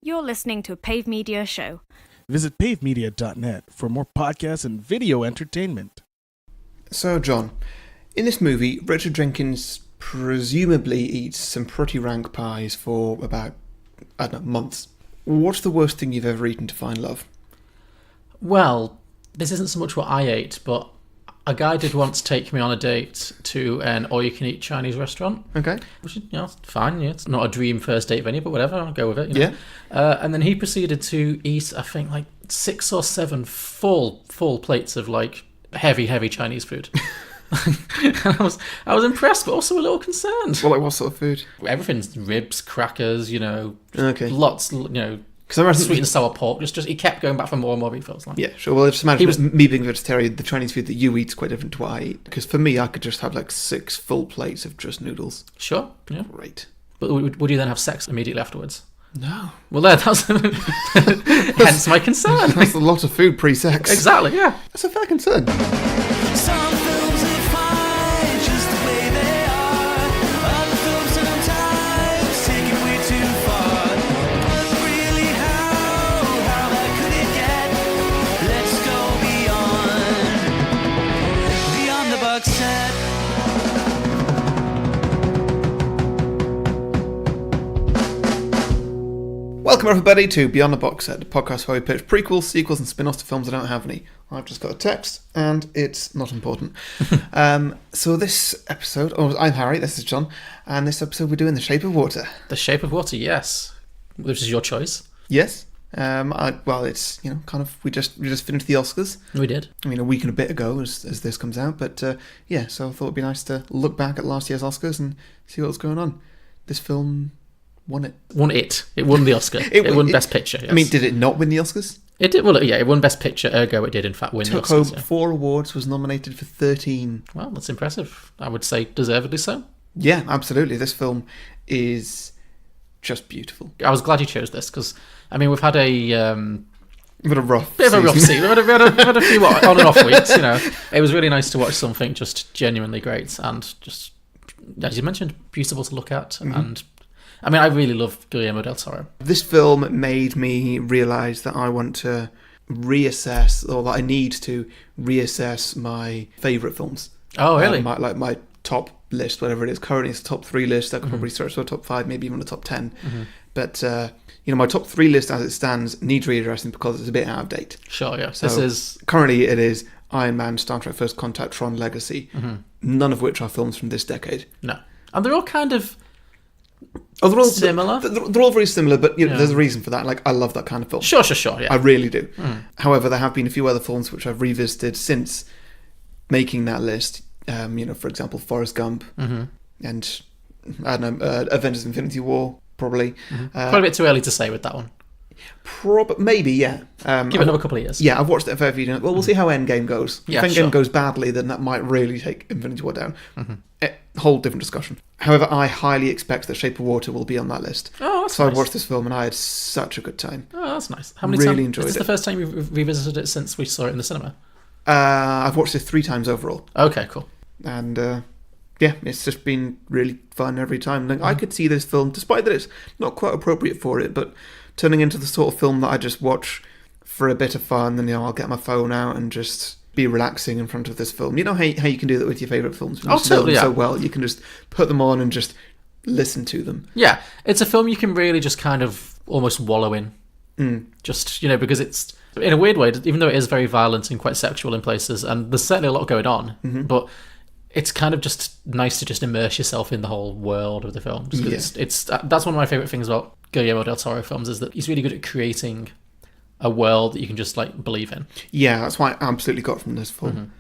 You're listening to a Pave Media show. Visit pavemedia.net for more podcasts and video entertainment. So, John, in this movie, Richard Jenkins presumably eats some pretty rank pies for about, I don't know, months. What's the worst thing you've ever eaten to find love? Well, this isn't so much what I ate, but a guy did once take me on a date to an all-you-can-eat Chinese restaurant. Okay. Which is, fine. Yeah, it's not a dream first date venue, but whatever, I'll go with it. You know? Yeah. And then he proceeded to eat, I think, like 6 or 7 full plates of like heavy Chinese food. And I was impressed, but also a little concerned. Well, like what sort of food? Everything's ribs, crackers, Okay. lots, Because sweet and sour pork. Just he kept going back for more and more refills. Like. Yeah, sure. Well, just imagine me being vegetarian, the Chinese food that you eat is quite different to what I eat. Because for me, I could just have like 6 full plates of just noodles. Sure. Yeah. Great. But would you then have sex immediately afterwards? No. Well, that's hence my concern. That's a lot of food pre-sex. Exactly. Yeah. That's a fair concern. Some films are fine just the way they are. Other films sometimes take it way too far. But really, how bad could it get? Let's go beyond the box set. Welcome everybody to Beyond the Box Set, the podcast where we pitch prequels, sequels and spin-offs to films that don't have any. I've just got a text and it's not important. So this episode, I'm Harry, this is John, and this episode we're doing The Shape of Water. The Shape of Water, yes. Which is your choice. Yes. It's, we just finished the Oscars. We did. I mean, a week and a bit ago as this comes out, but so I thought it'd be nice to look back at last year's Oscars and see what was going on. This film won it. It won the Oscar. It won Best Picture, yes. I mean, did it not win the Oscars? It did. Well, yeah, it won Best Picture, ergo it did in fact win the Took Oscars. home 4 awards, was nominated for 13. Well, that's impressive. I would say deservedly so. Yeah, absolutely. This film is just beautiful. I was glad you chose this because, I mean, we've had a Bit of a rough season. We've had a few on and off weeks, It was really nice to watch something just genuinely great and just, as you mentioned, beautiful to look at. Mm-hmm. And I mean, I really love Guillermo del Toro. This film made me realise that I want to reassess, or that I need to reassess my favourite films. Oh, really? My top list, whatever it is. Currently it's a top 3 list. I could probably stretch to a top 5, maybe even a top 10. Mm-hmm. But, my top 3 list as it stands needs readdressing because it's a bit out of date. Sure, yeah. So currently it is Iron Man, Star Trek First Contact, Tron Legacy, none of which are films from this decade. No. And they're all kind of... they're all similar. They're all very similar, but there's a reason for that. Like, I love that kind of film. Sure, yeah. I really do. However, there have been a few other films which I've revisited since making that list. For example, Forrest Gump, and I don't know, Avengers: Infinity War, probably. Quite a bit too early to say with that one. Maybe, yeah. Give it another couple of years. Yeah, I've watched it a fair few. Well, we'll see how Endgame goes. Yeah, if Endgame goes badly, then that might really take Infinity War down. Whole different discussion. However, I highly expect that Shape of Water will be on that list. Oh, that's so nice. I watched this film and I had such a good time. Oh, that's nice. How many really times? enjoyed Is this it. the first time you've revisited it since we saw it in the cinema? I've watched it 3 times overall. Okay, cool. And it's just been really fun every time. Like, I could see this film, despite that it's not quite appropriate for it, but turning into the sort of film that I just watch for a bit of fun, and I'll get my phone out and just be relaxing in front of this film. You know how you can do that with your favourite films? When you know them so well, you can just put them on and just listen to them. Yeah, it's a film you can really just kind of almost wallow in. Just, because it's, in a weird way, even though it is very violent and quite sexual in places, and there's certainly a lot going on, but it's kind of just nice to just immerse yourself in the whole world of the film. It's that's one of my favourite things about Guillermo del Toro films, is that he's really good at creating a world that you can just believe in. Yeah, that's what I absolutely got from this film.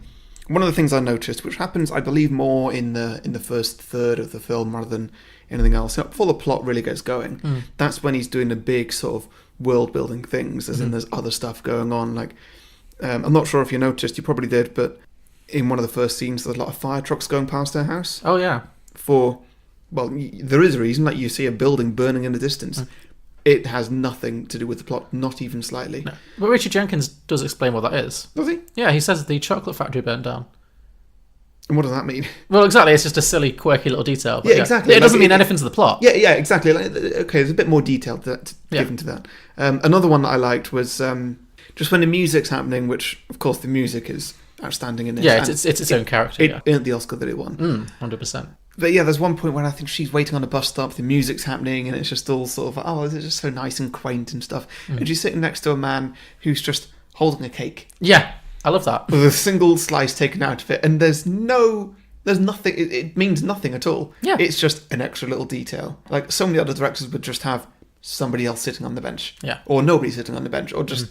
One of the things I noticed, which happens, I believe, more in the first third of the film rather than anything else, before the plot really gets going, that's when he's doing the big sort of world-building things, as in there's other stuff going on. Like, I'm not sure if you noticed, you probably did, but in one of the first scenes, there's a lot of fire trucks going past their house. Oh, yeah. There is a reason, like you see a building burning in the distance. It has nothing to do with the plot, not even slightly. No. But Richard Jenkins does explain what that is. Does he? Yeah, he says the chocolate factory burned down. And what does that mean? Well, exactly. It's just a silly, quirky little detail. But Yeah, exactly. It doesn't Like, mean anything to the plot. Yeah, exactly. Like, okay, there's a bit more detail given to that. Another one that I liked was just when the music's happening, which, of course, the music is outstanding in this. Yeah, it's its own character. It earned the Oscar that it won. 100%. But yeah, there's one point where I think she's waiting on a bus stop, the music's happening, and it's just all sort of, oh, it's just so nice and quaint and stuff. And she's sitting next to a man who's just holding a cake. Yeah, I love that. With a single slice taken out of it, and there's nothing, it means nothing at all. Yeah. It's just an extra little detail. Like, so many other directors would just have somebody else sitting on the bench. Yeah. Or nobody sitting on the bench, or just,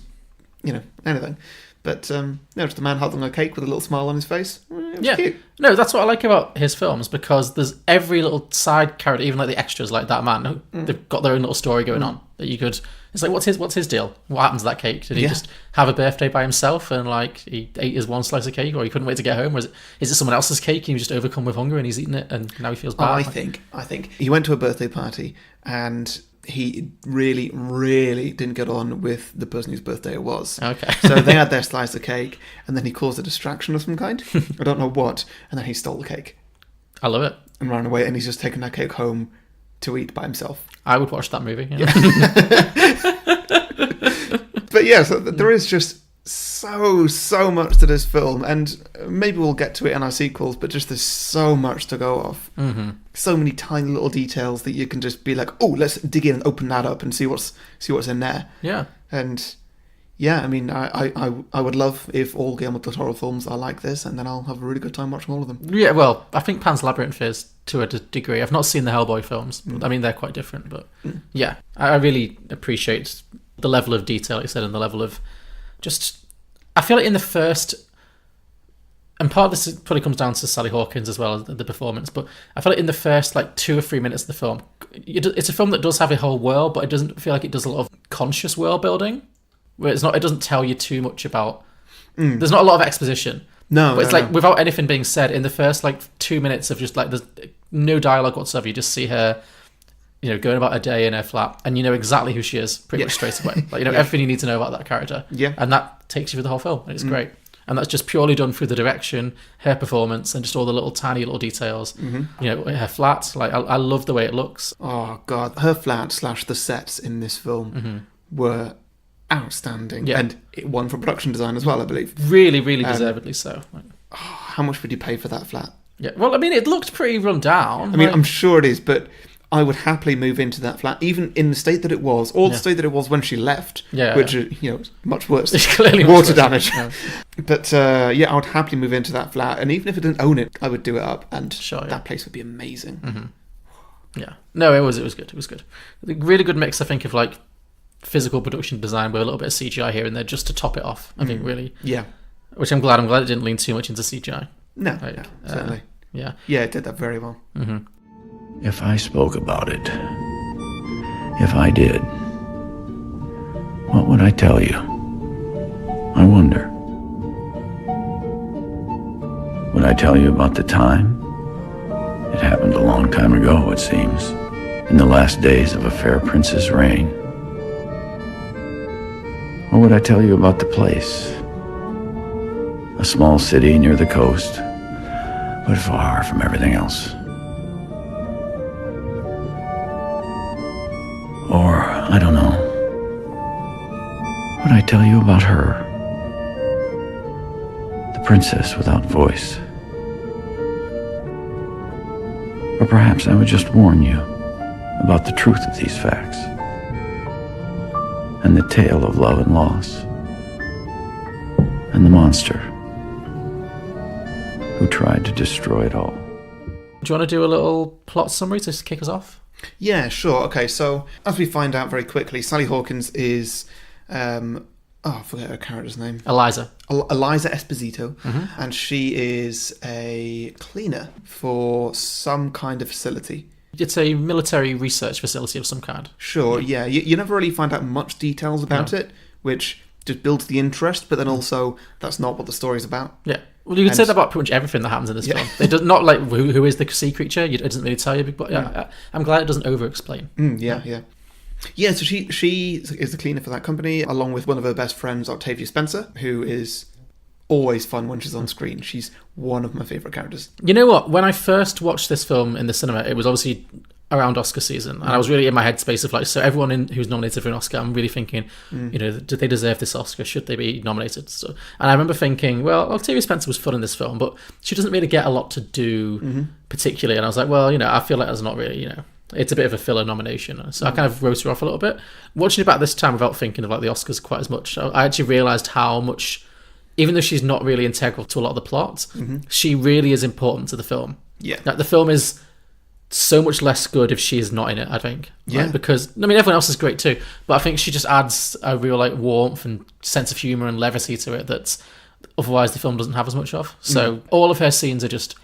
anything. But, just a man holding a cake with a little smile on his face. It was cute. No, that's what I like about his films, because there's every little side character, even like the extras, like that man, they've got their own little story going on that you could. It's like, what's his deal? What happened to that cake? Did he just have a birthday by himself and like he ate his one slice of cake, or he couldn't wait to get home? Or is it someone else's cake and he was just overcome with hunger and he's eaten it and now he feels bad? I think he went to a birthday party and he really, really didn't get on with the person whose birthday it was. Okay. So they had their slice of cake, and then he caused a distraction of some kind. I don't know what. And then he stole the cake. I love it. And ran away, and he's just taken that cake home to eat by himself. I would watch that movie. Yeah. But yeah, so there is just so much to this film, and maybe we'll get to it in our sequels, but just there's so much to go off. Mm-hmm. So many tiny little details that you can just be like, oh, let's dig in and open that up and see what's in there. Yeah. And yeah, I mean, I would love if all Guillermo del Toro films are like this, and then I'll have a really good time watching all of them. Yeah, well, I think Pan's Labyrinth is to a degree. I've not seen the Hellboy films. I mean, they're quite different, but yeah, I really appreciate the level of detail, like you said, and the level of just... I feel like in the first... And part of this probably comes down to Sally Hawkins as well, the performance, but I feel like in the first 2 or 3 minutes of the film, it's a film that does have a whole world, but it doesn't feel like it does a lot of conscious world building, where it doesn't tell you too much about... There's not a lot of exposition. No, but it's without anything being said, in the first 2 minutes of just there's no dialogue whatsoever, you just see her, going about a day in her flat, and you know exactly who she is pretty much straight away. Everything you need to know about that character. Yeah. And that takes you through the whole film, and it's great. And that's just purely done through the direction, her performance, and just all the little tiny little details. Mm-hmm. Her flat, I love the way it looks. Oh god, her flat / the sets in this film were outstanding. Yeah. And it won for production design as well, I believe. Really, really deservedly so. How much would you pay for that flat? Yeah, well, I mean, it looked pretty run down. I mean, I'm sure it is, but I would happily move into that flat, even in the state that it was, or the state that it was when she left, which is much worse. It's clearly water damage. Yeah. But I would happily move into that flat, and even if I didn't own it, I would do it up, and that place would be amazing. Mm-hmm. Yeah, no, it was good. It was good. A really good mix, I think, of physical production design with a little bit of CGI here and there, just to top it off. I think really, which I'm glad it didn't lean too much into CGI. No, certainly. Yeah, it did that very well. Mm-hmm. If I spoke about it, if I did, what would I tell you? I wonder. Would I tell you about the time? It happened a long time ago, it seems, in the last days of a fair prince's reign. Or would I tell you about the place? A small city near the coast, but far from everything else. Or, I don't know, would I tell you about her? The princess without voice. Or perhaps I would just warn you about the truth of these facts and the tale of love and loss and the monster who tried to destroy it all. Do you want to do a little plot summary to kick us off? Yeah, sure. Okay, so as we find out very quickly, Sally Hawkins is, I forget her character's name. Eliza Esposito, and she is a cleaner for some kind of facility. It's a military research facility of some kind. Sure, yeah. You never really find out much details about it, which just builds the interest, but then also that's not what the story's about. Yeah. Well, you can say that about pretty much everything that happens in this film. It does not who is the sea creature. It doesn't really tell you, but I'm glad it doesn't over-explain. Yeah, so she is the cleaner for that company, along with one of her best friends, Octavia Spencer, who is always fun when she's on screen. She's one of my favourite characters. You know what? When I first watched this film in the cinema, it was obviously around Oscar season, and I was really in my headspace of like, so everyone who's nominated for an Oscar, I'm really thinking, you know, do they deserve this Oscar? Should they be nominated? So, and I remember thinking, well, Octavia Spencer was fun in this film, but she doesn't really get a lot to do particularly. And I was like, well, you know, I feel like that's not really, you know, it's a bit of a filler nomination. So I kind of wrote her off a little bit. Watching it back this time without thinking of like the Oscars quite as much, I actually realised how much, even though she's not really integral to a lot of the plot, she really is important to the film. Yeah. Like, the film is so much less good if she is not in it, I think. Yeah. Like, because, I mean, everyone else is great too, but I think she just adds a real like warmth and sense of humour and levity to it that otherwise the film doesn't have as much of. So all of her scenes are just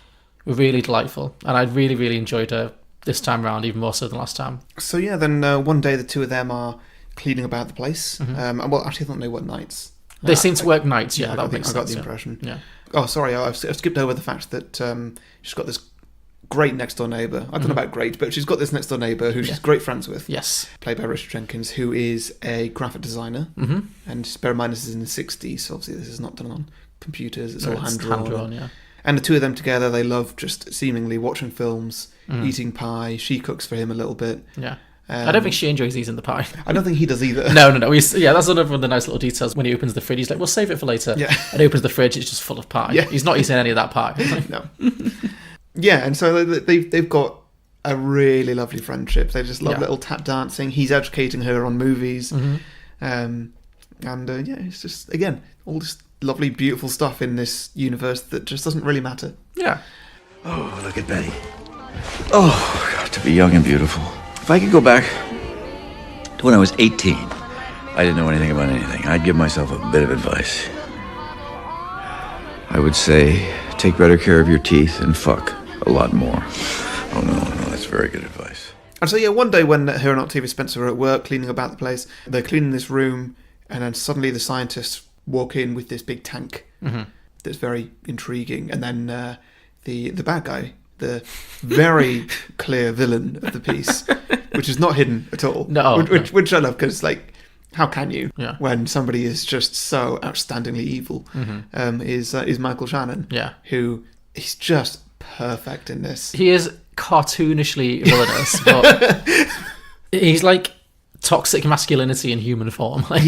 really delightful, and I really, really enjoyed her this time around, even more so than last time. So yeah, then one day the two of them are cleaning about the place. Well, actually, I don't know what nights. They seem to work nights, yeah, I that got, makes I got sense. the impression. Yeah. Oh, sorry, I've skipped over the fact that she's got this great next door neighbour. I don't know about great, but she's got this next door neighbour who she's great friends with. Yes. Played by Richard Jenkins, who is a graphic designer. And just bear in mind, this is in the 60s, so obviously this is not done on computers, it's all hand-drawn. Yeah. And the two of them together, they love just seemingly watching films, eating pie. She cooks for him a little bit. Yeah. I don't think she enjoys eating the pie. I don't think he does either. No. Yeah, that's another one of the nice little details. When he opens the fridge, he's like, we'll save it for later. Yeah. And he opens the fridge, it's just full of pie. Yeah. He's not eating any of that pie. No. Yeah, and so they've got a really lovely friendship. They just love little tap dancing. He's educating her on movies. And it's just, again, all this lovely, beautiful stuff in this universe that just doesn't really matter. Yeah. Oh, look at Betty. Oh, God, to be young and beautiful. If I could go back to when I was 18, I didn't know anything about anything. I'd give myself a bit of advice. I would say, take better care of your teeth and fuck a lot more. Oh, no, that's very good advice. And so, yeah, one day when her and Octavia Spencer are at work cleaning about the place, they're cleaning this room, and then suddenly the scientists walk in with this big tank that's very intriguing. And then the bad guy, the very clear villain of the piece, which is not hidden at all. No. Which I love, because, like, how can you when somebody is just so outstandingly evil? Is Michael Shannon, who he's just perfect in this. He is cartoonishly villainous, but he's like toxic masculinity in human form. Like,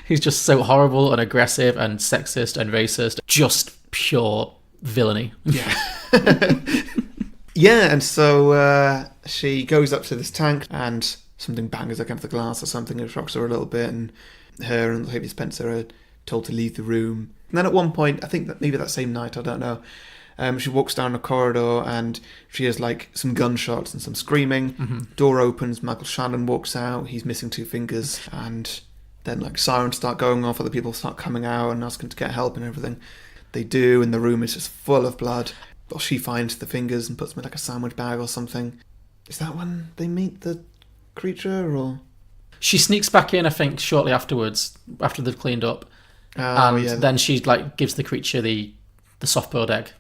he's just so horrible and aggressive and sexist and racist. Just pure villainy. Yeah, and so she goes up to this tank and something bangs against the glass or something and shocks her a little bit, and her and Octavia Spencer are told to leave the room. And then at one point, I think that maybe that same night, I don't know, she walks down a corridor and she hears like some gunshots and some screaming. Door opens, Michael Shannon walks out, he's missing 2 fingers, and then like sirens start going off, other people start coming out and asking to get help and everything. They do, and the room is just full of blood. Well, she finds the fingers and puts them in like a sandwich bag or something. Is that when they meet the creature, or...? She sneaks back in, I think, shortly afterwards, after they've cleaned up. Then she like gives the creature the soft-boiled egg.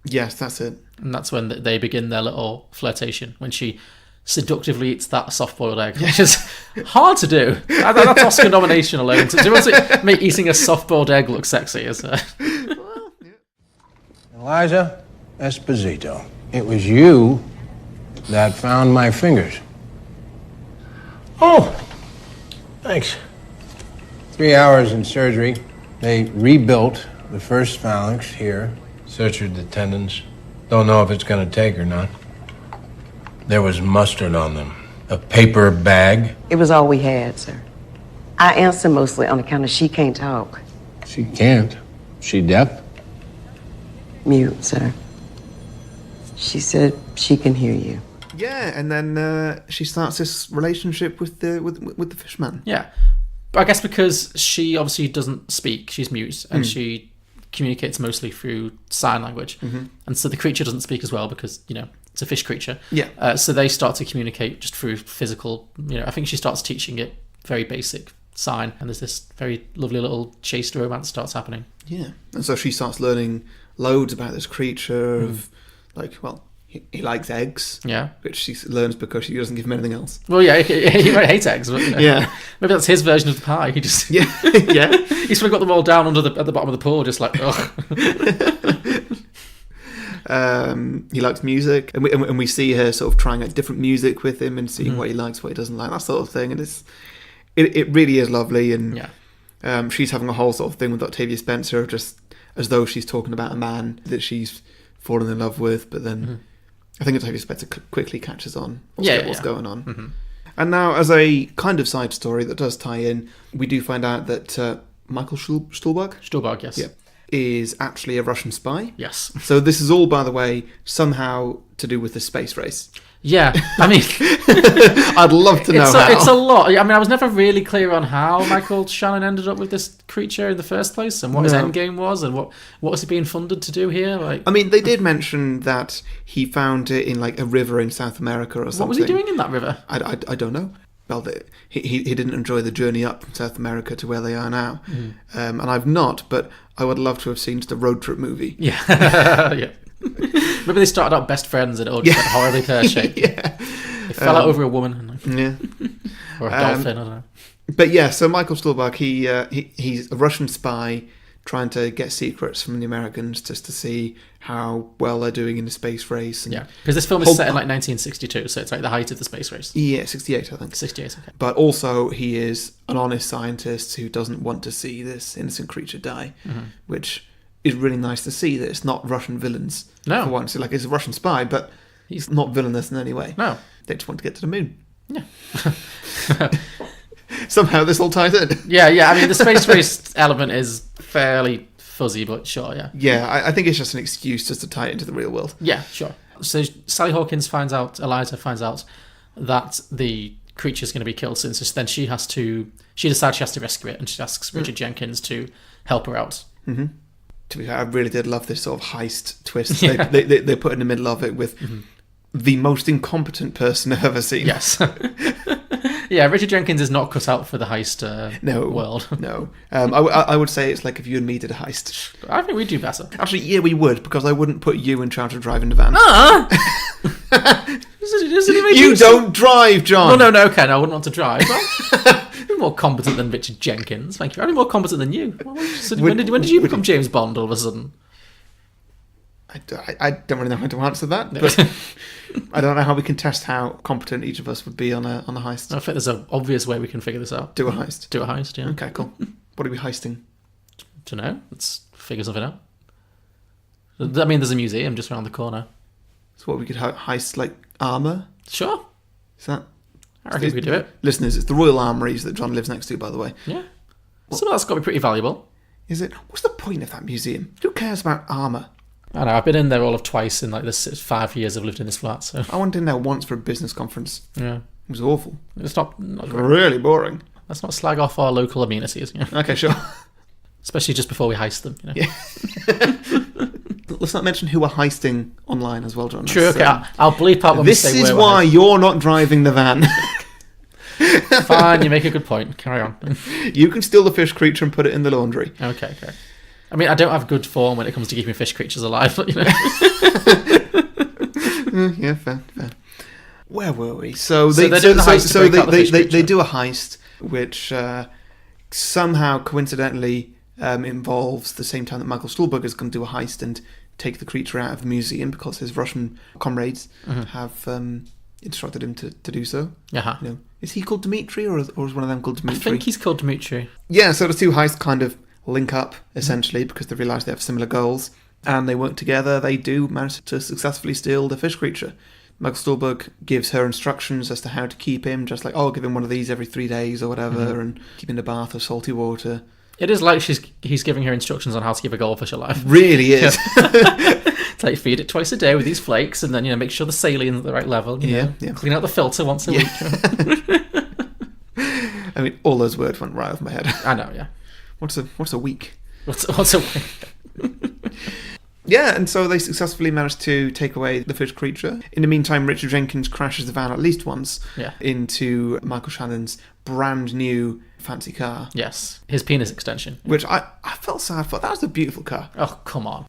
Yes, that's it. And that's when they begin their little flirtation, when she seductively eats that soft-boiled egg, which is hard to do. That's Oscar nomination alone. To make eating a soft-boiled egg look sexy, is it? Eliza Esposito, it was you that found my fingers. Oh, thanks. 3 hours in surgery. They rebuilt the first phalanx here. Sutured the tendons. Don't know if it's gonna take or not. There was mustard on them. A paper bag. It was all we had, sir. I answer mostly on account of she can't talk. She can't. She deaf? Mute, sir. She said she can hear you. Yeah, and then she starts this relationship with the fishman. Yeah. But I guess because she obviously doesn't speak, she's mute, and she communicates mostly through sign language. And so the creature doesn't speak as well because, you know, it's a fish creature. Yeah. So they start to communicate just through physical, you know, I think she starts teaching it very basic sign, and there's this very lovely little chaste romance starts happening. Yeah. And so she starts learning loads about this creature of, like, well, he likes eggs. Yeah. Which she learns because she doesn't give him anything else. Well, yeah, he might hate eggs. But, Yeah. Maybe that's his version of the pie. He just Yeah. Yeah. he's sort of got them all down at the bottom of the pool, just like ugh. He likes music, and we see her sort of trying out different music with him and seeing what he likes, what he doesn't like, that sort of thing. And it really is lovely. And she's having a whole sort of thing with Octavia Spencer, just as though she's talking about a man that she's fallen in love with. But then I think Octavia Spencer quickly catches on what's going on. Mm-hmm. And now, as a kind of side story that does tie in, we do find out that Michael Stuhlbarg, Yes. yeah, is actually a Russian spy. Yes. So this is all, by the way, somehow to do with the space race. Yeah, I mean, I'd love to know how. It's a lot. I mean, I was never really clear on how Michael Shannon ended up with this creature in the first place, and what his end game was, and what was he being funded to do here. Like, I mean, they did mention that he found it in like a river in South America or something. what was he doing in that river? I don't know. Well, he didn't enjoy the journey up from South America to where they are now, and I've not. But I would love to have seen just a road trip movie. Yeah, yeah. Maybe they started out best friends and it all just went horribly pear-shaped. Yeah. They fell out over a woman. Yeah. Or a dolphin, I don't know. But yeah, so Michael Stuhlbarg, he's a Russian spy trying to get secrets from the Americans just to see how well they're doing in the space race. And Yeah, because this film is set in like 1962, so it's like the height of the space race. Yeah, 68, I think. 68, okay. But also, he is an honest scientist who doesn't want to see this innocent creature die, which is really nice to see that it's not Russian villains. No. For once. Like, he's a Russian spy, but he's not villainous in any way. No. They just want to get to the moon. Yeah. Somehow this all ties in. Yeah, I mean, the space race element is fairly fuzzy, but sure, yeah. Yeah, I think it's just an excuse just to tie it into the real world. Yeah, sure. So Sally Hawkins Eliza finds out that the creature's going to be killed soon, so then she decides she has to rescue it, and she asks Richard Jenkins to help her out. Mm-hmm. To be fair, I really did love this sort of heist twist Yeah. they put in the middle of it with the most incompetent person I've ever seen. Yes. Yeah, Richard Jenkins is not cut out for the heist world. No. I would say it's like if you and me did a heist. I think we'd do better. Actually, yeah, we would, because I wouldn't put you in charge of driving the van. You don't drive, John! No, okay, no, I wouldn't want to drive. I'm more competent than Richard Jenkins, thank you. I'm more competent than you. When did you become James Bond all of a sudden? I don't really know how to answer that, but I don't know how we can test how competent each of us would be on a heist. I think there's an obvious way we can figure this out. Do a heist, yeah. Okay, cool. What are we heisting? Don't know. Let's figure something out. I mean, there's a museum just around the corner. So what, we could heist, like, armour? Sure. Is that... I reckon we could do it. Listeners, it's the Royal Armouries that John lives next to, by the way. Yeah. Some of that's got to be pretty valuable. Is it? What's the point of that museum? Who cares about armour? I know, I've been in there all of twice in like the 5 years I've lived in this flat, so... I went in there once for a business conference. Yeah. It was awful. It's not great. Really boring. Let's not slag off our local amenities. Yeah. Okay, sure. Especially just before we heist them. You know? Yeah. Let's not mention who we're heisting online as well, John. True, okay. I'll bleep out when we this say is where why you're not driving the van. Fine, you make a good point. Carry on. You can steal the fish creature and put it in the laundry. Okay. I mean, I don't have good form when it comes to keeping fish creatures alive, but, you know. Yeah, fair. Where were we? So they're doing the heist to break out the fish they creature. do a heist, which somehow coincidentally involves the same time that Michael Stuhlbarg is going to do a heist and take the creature out of the museum because his Russian comrades have instructed him to do so. Uh-huh. You know, is he called Dmitri or is one of them called Dmitri? I think he's called Dmitri. Yeah, so the two heists kind of link up, essentially, because they realise they have similar goals, and they work together. They do manage to successfully steal the fish creature. Michael Stuhlbarg gives her instructions as to how to keep him, just like, give him one of these every 3 days or whatever, and keep him in a bath of salty water. It is like he's giving her instructions on how to keep a goldfish alive. Really is. It's like feed it twice a day with these flakes, and then make sure the salion's at the right level. You know, clean out the filter once a week. I mean, all those words went right off my head. I know, yeah. What's a week? What's a week? Yeah, and so they successfully managed to take away the fish creature. In the meantime, Richard Jenkins crashes the van at least once into Michael Shannon's brand new fancy car. Yes, his penis extension. Which I felt sad for. That was a beautiful car. Oh, come on.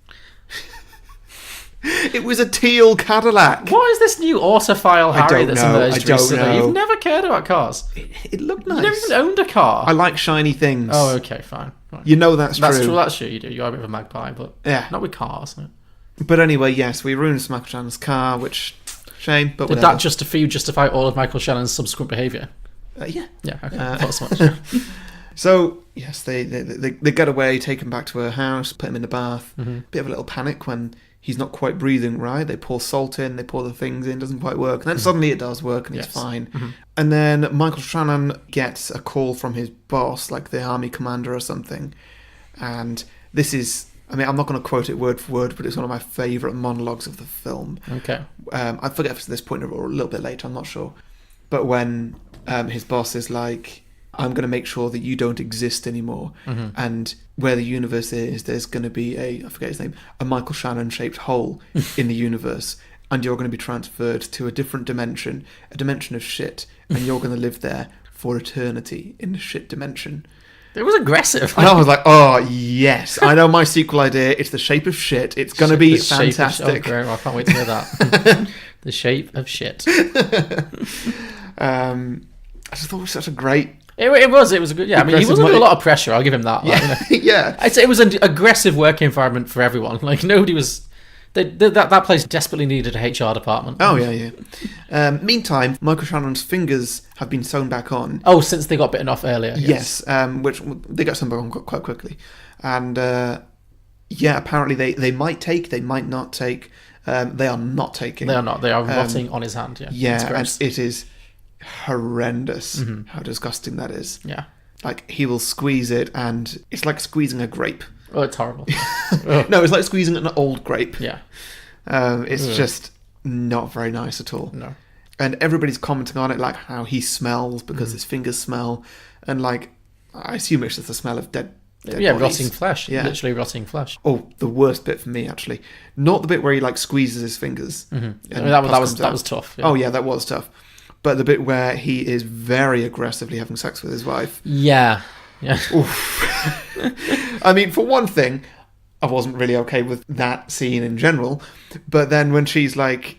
It was a teal Cadillac. What is this new autophile Harry don't that's know. emerged I don't recently? know. You've never cared about cars. It looked nice. You never even owned a car. I like shiny things. Oh, okay, fine. You know that's true. That's true. That's true. You do. You're a bit of a magpie, but Yeah. not with cars. No. But anyway, yes, we ruined Michael Shannon's car, which shame. But Did whatever. that justify all of Michael Shannon's subsequent behaviour? Yeah. Yeah. Okay. I thought so much. So yes, they get away, take him back to her house, put him in the bath. Mm-hmm. Bit of a little panic when he's not quite breathing right. They pour salt in, they pour the things in, doesn't quite work, and then suddenly it does work and he's fine. Mm-hmm. And then Michael Shannon gets a call from his boss, like the army commander or something. And this is, I mean, I'm not going to quote it word for word, but it's one of my favourite monologues of the film. Okay. I forget if it's this point or a little bit later, I'm not sure. But when his boss is like, I'm going to make sure that you don't exist anymore. Mm-hmm. And where the universe is, there's going to be I forget his name, a Michael Shannon-shaped hole in the universe. And you're going to be transferred to a different dimension, a dimension of shit. And you're going to live there for eternity in the shit dimension. It was aggressive. And I was like, oh, yes. I know my sequel idea. It's the shape of shit. It's going to be fantastic. Great. Well, I can't wait to hear that. The shape of shit. I just thought it was such a great... It was a good... Yeah, I mean, he was under a lot of pressure. I'll give him that. Like, Yeah, yeah. I'd say it was an aggressive work environment for everyone. Like, nobody was... That place desperately needed a HR department. Oh, yeah. Meantime, Michael Shannon's fingers have been sewn back on. Oh, since they got bitten off earlier. Yes, which they got sewn back on quite quickly. And, apparently they might take, they might not take. They are not taking. They are not. They are rotting on his hand. Yeah. Yeah, It's and gross. it is horrendous how disgusting that is. Yeah. Like, he will squeeze it, and it's like squeezing a grape. Oh, it's horrible. No, it's like squeezing an old grape. Yeah. It's just not very nice at all. No. And everybody's commenting on it, like how he smells because his fingers smell, and like I assume it's just the smell of dead Yeah, bodies. rotting flesh. Yeah. Literally rotting flesh. Oh, the worst bit for me actually, not the bit where he like squeezes his fingers. I mean, and that pus was comes that out. was tough. Yeah. Oh yeah, that was tough. But the bit where he is very aggressively having sex with his wife. Yeah. Yeah. I mean, for one thing, I wasn't really okay with that scene in general. But then when she's like,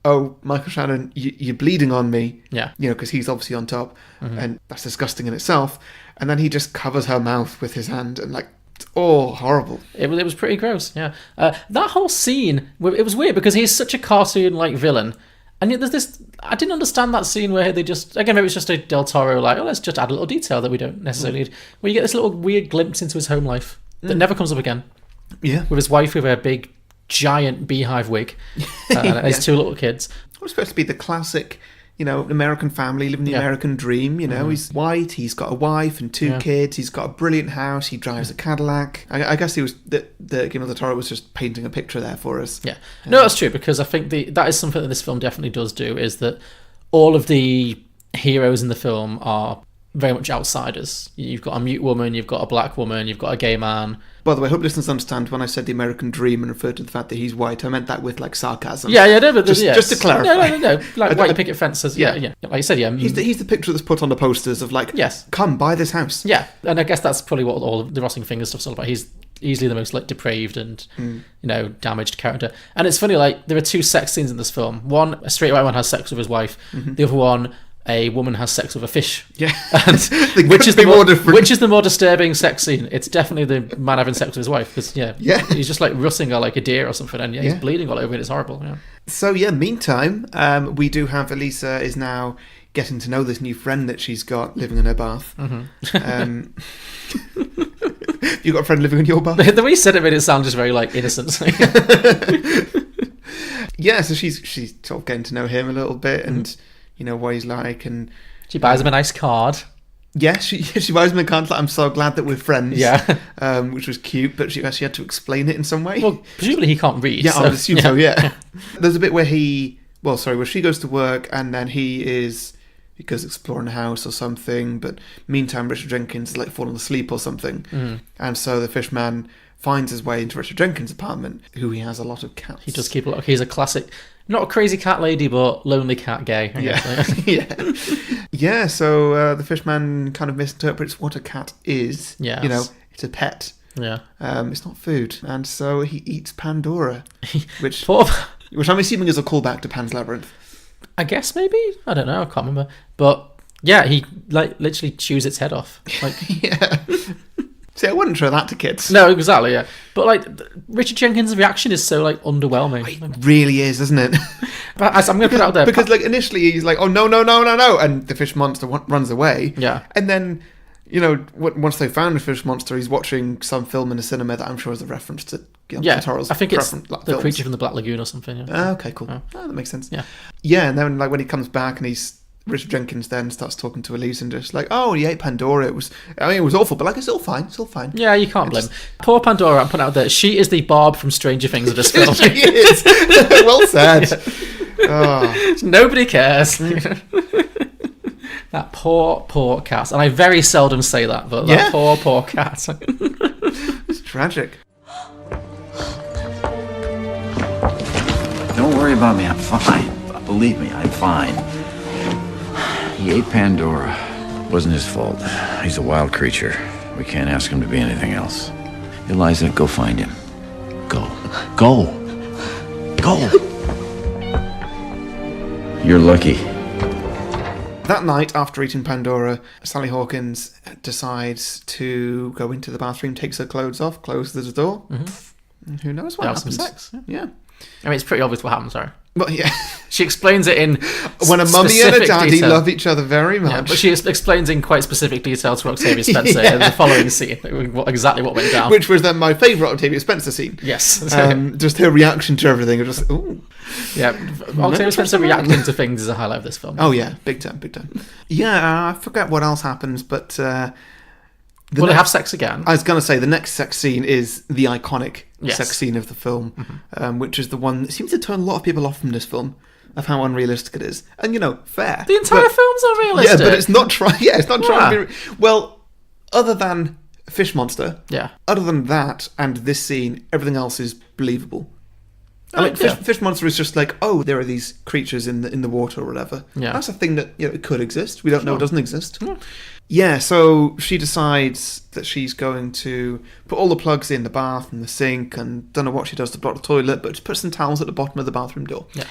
oh, Michael Shannon, you're bleeding on me. Yeah. You know, because he's obviously on top. And that's disgusting in itself. And then he just covers her mouth with his hand and like, oh, horrible. It was pretty gross, yeah. That whole scene, it was weird because he's such a cartoon-like villain. And yet there's this... I didn't understand that scene where they just... Again, maybe it's just a Del Toro, like, oh, let's just add a little detail that we don't necessarily need. Where you get this little weird glimpse into his home life that never comes up again. Yeah. With his wife with a big, giant beehive wig. And his two little kids. It was supposed to be the classic, you know, American family living the American dream. You know, he's white, he's got a wife and two kids, he's got a brilliant house, he drives a Cadillac. I guess he was the Guillermo del Toro was just painting a picture there for us. Yeah, no, that's true because I think that is something that this film definitely does do is that all of the heroes in the film are very much outsiders. You've got a mute woman, you've got a black woman, you've got a gay man. By the way, I hope listeners understand when I said the American dream and referred to the fact that he's white, I meant that with like sarcasm. Yeah, no, but just to clarify. No. Like white picket fences. Yeah. Like you said, yeah. He's the picture that's put on the posters of like, Yes. come buy this house. Yeah, and I guess that's probably what all of the rotting fingers stuff's all about. He's easily the most like depraved and damaged character. And it's funny, like there are two sex scenes in this film. One, a straight white man has sex with his wife. The other one, a woman has sex with a fish. Yeah. And which is different. the more disturbing sex scene? It's definitely the man having sex with his wife because he's just like rutting her like a deer or something, and he's bleeding all over and it's horrible. Yeah. So meantime, we do have Elisa is now getting to know this new friend that she's got living in her bath. You got a friend living in your bath? The way you said it made it sound just very like innocent. Yeah, so she's sort of getting to know him a little bit and you know what he's like, and She buys him a nice card. yeah, she buys him a card. Like, I'm so glad that we're friends. Yeah. Which was cute, but she actually had to explain it in some way. Well, presumably he can't read. Yeah, so, I would assume so, yeah. There's a bit where where she goes to work and then he goes exploring the house or something, but meantime Richard Jenkins is like falling asleep or something. And so the fishman finds his way into Richard Jenkins' apartment, who he has a lot of cats. He does keep a lot. He's a classic, not a crazy cat lady, but lonely cat gay. I guess. Yeah, so the fishman kind of misinterprets what a cat is. Yes. You know, it's a pet. Yeah. It's not food. And so he eats Pandora, which I'm assuming is a callback to Pan's Labyrinth. I guess maybe? I don't know, I can't remember. But yeah, he like literally chews its head off. Like, yeah. See, I wouldn't show that to kids. No, exactly, yeah. But like Richard Jenkins' reaction is so like underwhelming. It really is, isn't it? But I'm going to put it out there. Because like initially he's like, oh no, and the fish monster runs away. Yeah. And then, you know, once they found the fish monster, he's watching some film in a cinema that I'm sure is a reference to Guillermo del Toro's I think it's films. the creature from the Black Lagoon or something. Yeah. Okay, cool. Oh, that makes sense. Yeah. Yeah, and then like when he comes back and Richard Jenkins then starts talking to Elise and just like, oh, he ate Pandora. It was awful, but like it's all fine. It's all fine. Yeah, you can't blame. Poor Pandora. I'm putting out there. She is the Barb from Stranger Things of this film. She is. Well said. Yeah. Oh. Nobody cares. That poor cat. And I very seldom say that, but that poor cat. It's tragic. Don't worry about me, I'm fine. Believe me, I'm fine. He ate Pandora. Wasn't his fault. He's a wild creature. We can't ask him to be anything else. Eliza, go find him. Go. You're lucky. That night, after eating Pandora, Sally Hawkins decides to go into the bathroom, takes her clothes off, closes the door. Mm-hmm. Who knows what They have happens? some sex. Yeah. I mean, it's pretty obvious what happens, sorry. But yeah. She explains it in when a mummy and a daddy detail. love each other very much. Yeah, but she explains in quite specific detail to Octavia Spencer in the following scene exactly what went down. Which was then my favourite Octavia Spencer scene. Yes. Just her reaction to everything. Just, ooh. Yeah, Octavia Spencer reacting to things is a highlight of this film. Oh yeah, big time. Yeah, I forget what else happens, but... Will they have sex again? I was going to say, the next sex scene is the iconic Yes. sex scene of the film, which is the one that seems to turn a lot of people off from this film, of how unrealistic it is. And, you know, fair. The entire film's unrealistic. Yeah, but it's not trying to be... Well, other than Fish Monster, other than that and this scene, everything else is believable. Fish Monster is just like, oh, there are these creatures in the water or whatever. Yeah. That's a thing that, you know, it could exist. We don't know it doesn't exist. Yeah, so she decides that she's going to put all the plugs in the bath and the sink, and don't know what she does to block the toilet, but just put some towels at the bottom of the bathroom door. Yeah.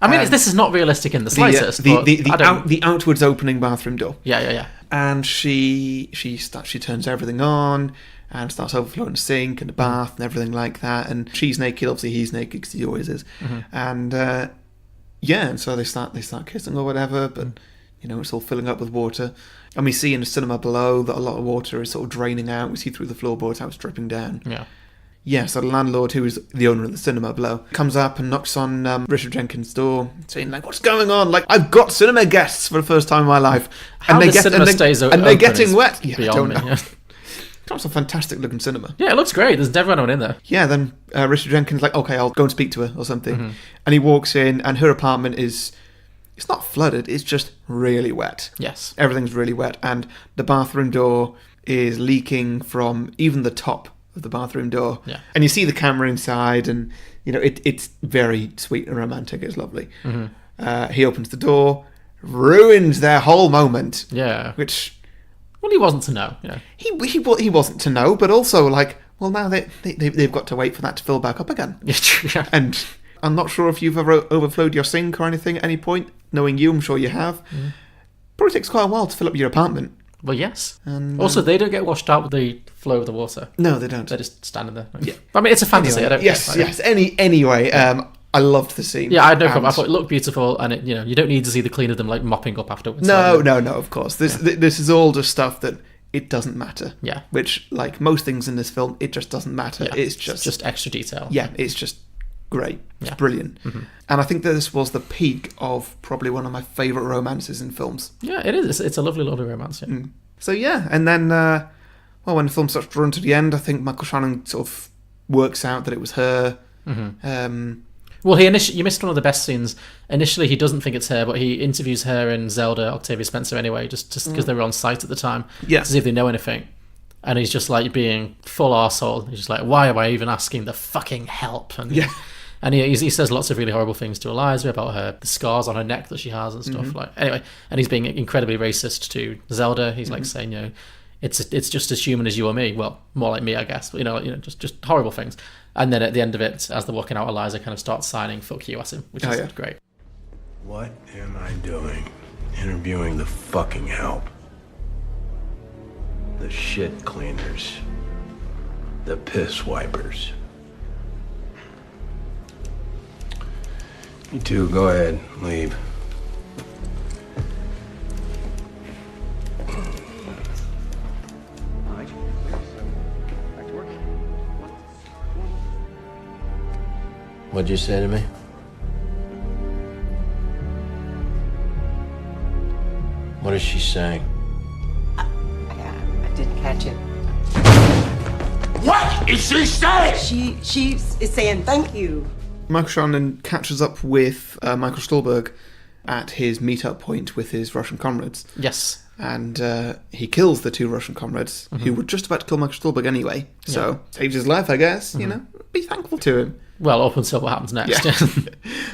I mean, this is not realistic in the slightest. The outwards opening bathroom door. Yeah. And she turns everything on and starts overflowing the sink and the bath and everything like that. And she's naked, obviously he's naked because he always is. And and so they start kissing or whatever, but you know, it's all filling up with water. And we see in the cinema below that a lot of water is sort of draining out. We see through the floorboards how it's dripping down. Yeah, so the landlord, who is the owner of the cinema below, comes up and knocks on Richard Jenkins' door, saying, like, what's going on? Like, I've got cinema guests for the first time in my life. How the cinema stays open and they're getting wet. Yeah, I beyond don't me, know. That's a fantastic looking cinema. Yeah, it looks great. There's never anyone in there. Yeah, then Richard Jenkins like, okay, I'll go and speak to her or something. And he walks in, and her apartment is... It's not flooded, it's just really wet. Yes. Everything's really wet, and the bathroom door is leaking from even the top of the bathroom door. Yeah. And you see the camera inside, and you know it's very sweet and romantic. It's lovely. He opens the door, ruins their whole moment. Yeah. Which... Well, he wasn't to know. Yeah. He wasn't to know, but also like, well, now they've got to wait for that to fill back up again. Yeah. And I'm not sure if you've ever overflowed your sink or anything at any point. Knowing you, I'm sure you have. Probably takes quite a while to fill up your apartment. Well, yes. And, also, they don't get washed out with the flow of the water. No, they don't. They're just standing there. Yeah. I mean, it's a fantasy. Anyway, I don't. Yes. Anyway, I loved the scene. Yeah, I had no problem. I thought it looked beautiful, and it, you know, you don't need to see the clean of them like mopping up afterwards. No. Of course, this is all just stuff that it doesn't matter. Yeah. Which, like most things in this film, it just doesn't matter. Yeah. It's just extra detail. Yeah, it's just great. It's Yeah. brilliant. And I think that this was the peak of probably one of my favourite romances in films. Yeah, it is. It's a lovely, lovely romance. Yeah. So yeah, and then when the film starts to run to the end, I think Michael Shannon sort of works out that it was her. Well, you missed one of the best scenes. Initially, he doesn't think it's her, but he interviews her and Zelda, Octavia Spencer, anyway, just because they were on site at the time, to see if they know anything. And he's just like being full arsehole. He's just like, why am I even asking the fucking help? And he says lots of really horrible things to Eliza about the scars on her neck that she has and stuff. Like, anyway, and he's being incredibly racist to Zelda. He's like saying, you know, it's just as human as you or me. Well, more like me, I guess. But, just horrible things. And then at the end of it, as they're walking out, Eliza kind of starts signing "fuck you" at him, which is great. What am I doing? Interviewing the fucking help. The shit cleaners. The piss wipers. You two, go ahead. Leave. What'd you say to me? What is she saying? I didn't catch it. What is she saying? She is saying thank you. Michael Shannon catches up with Michael Stolberg at his meet-up point with his Russian comrades. Yes. And he kills the 2 Russian comrades who were just about to kill Michael Stolberg anyway. So, saves his life, I guess. Be thankful to him. Well, up until what happens next. Yeah.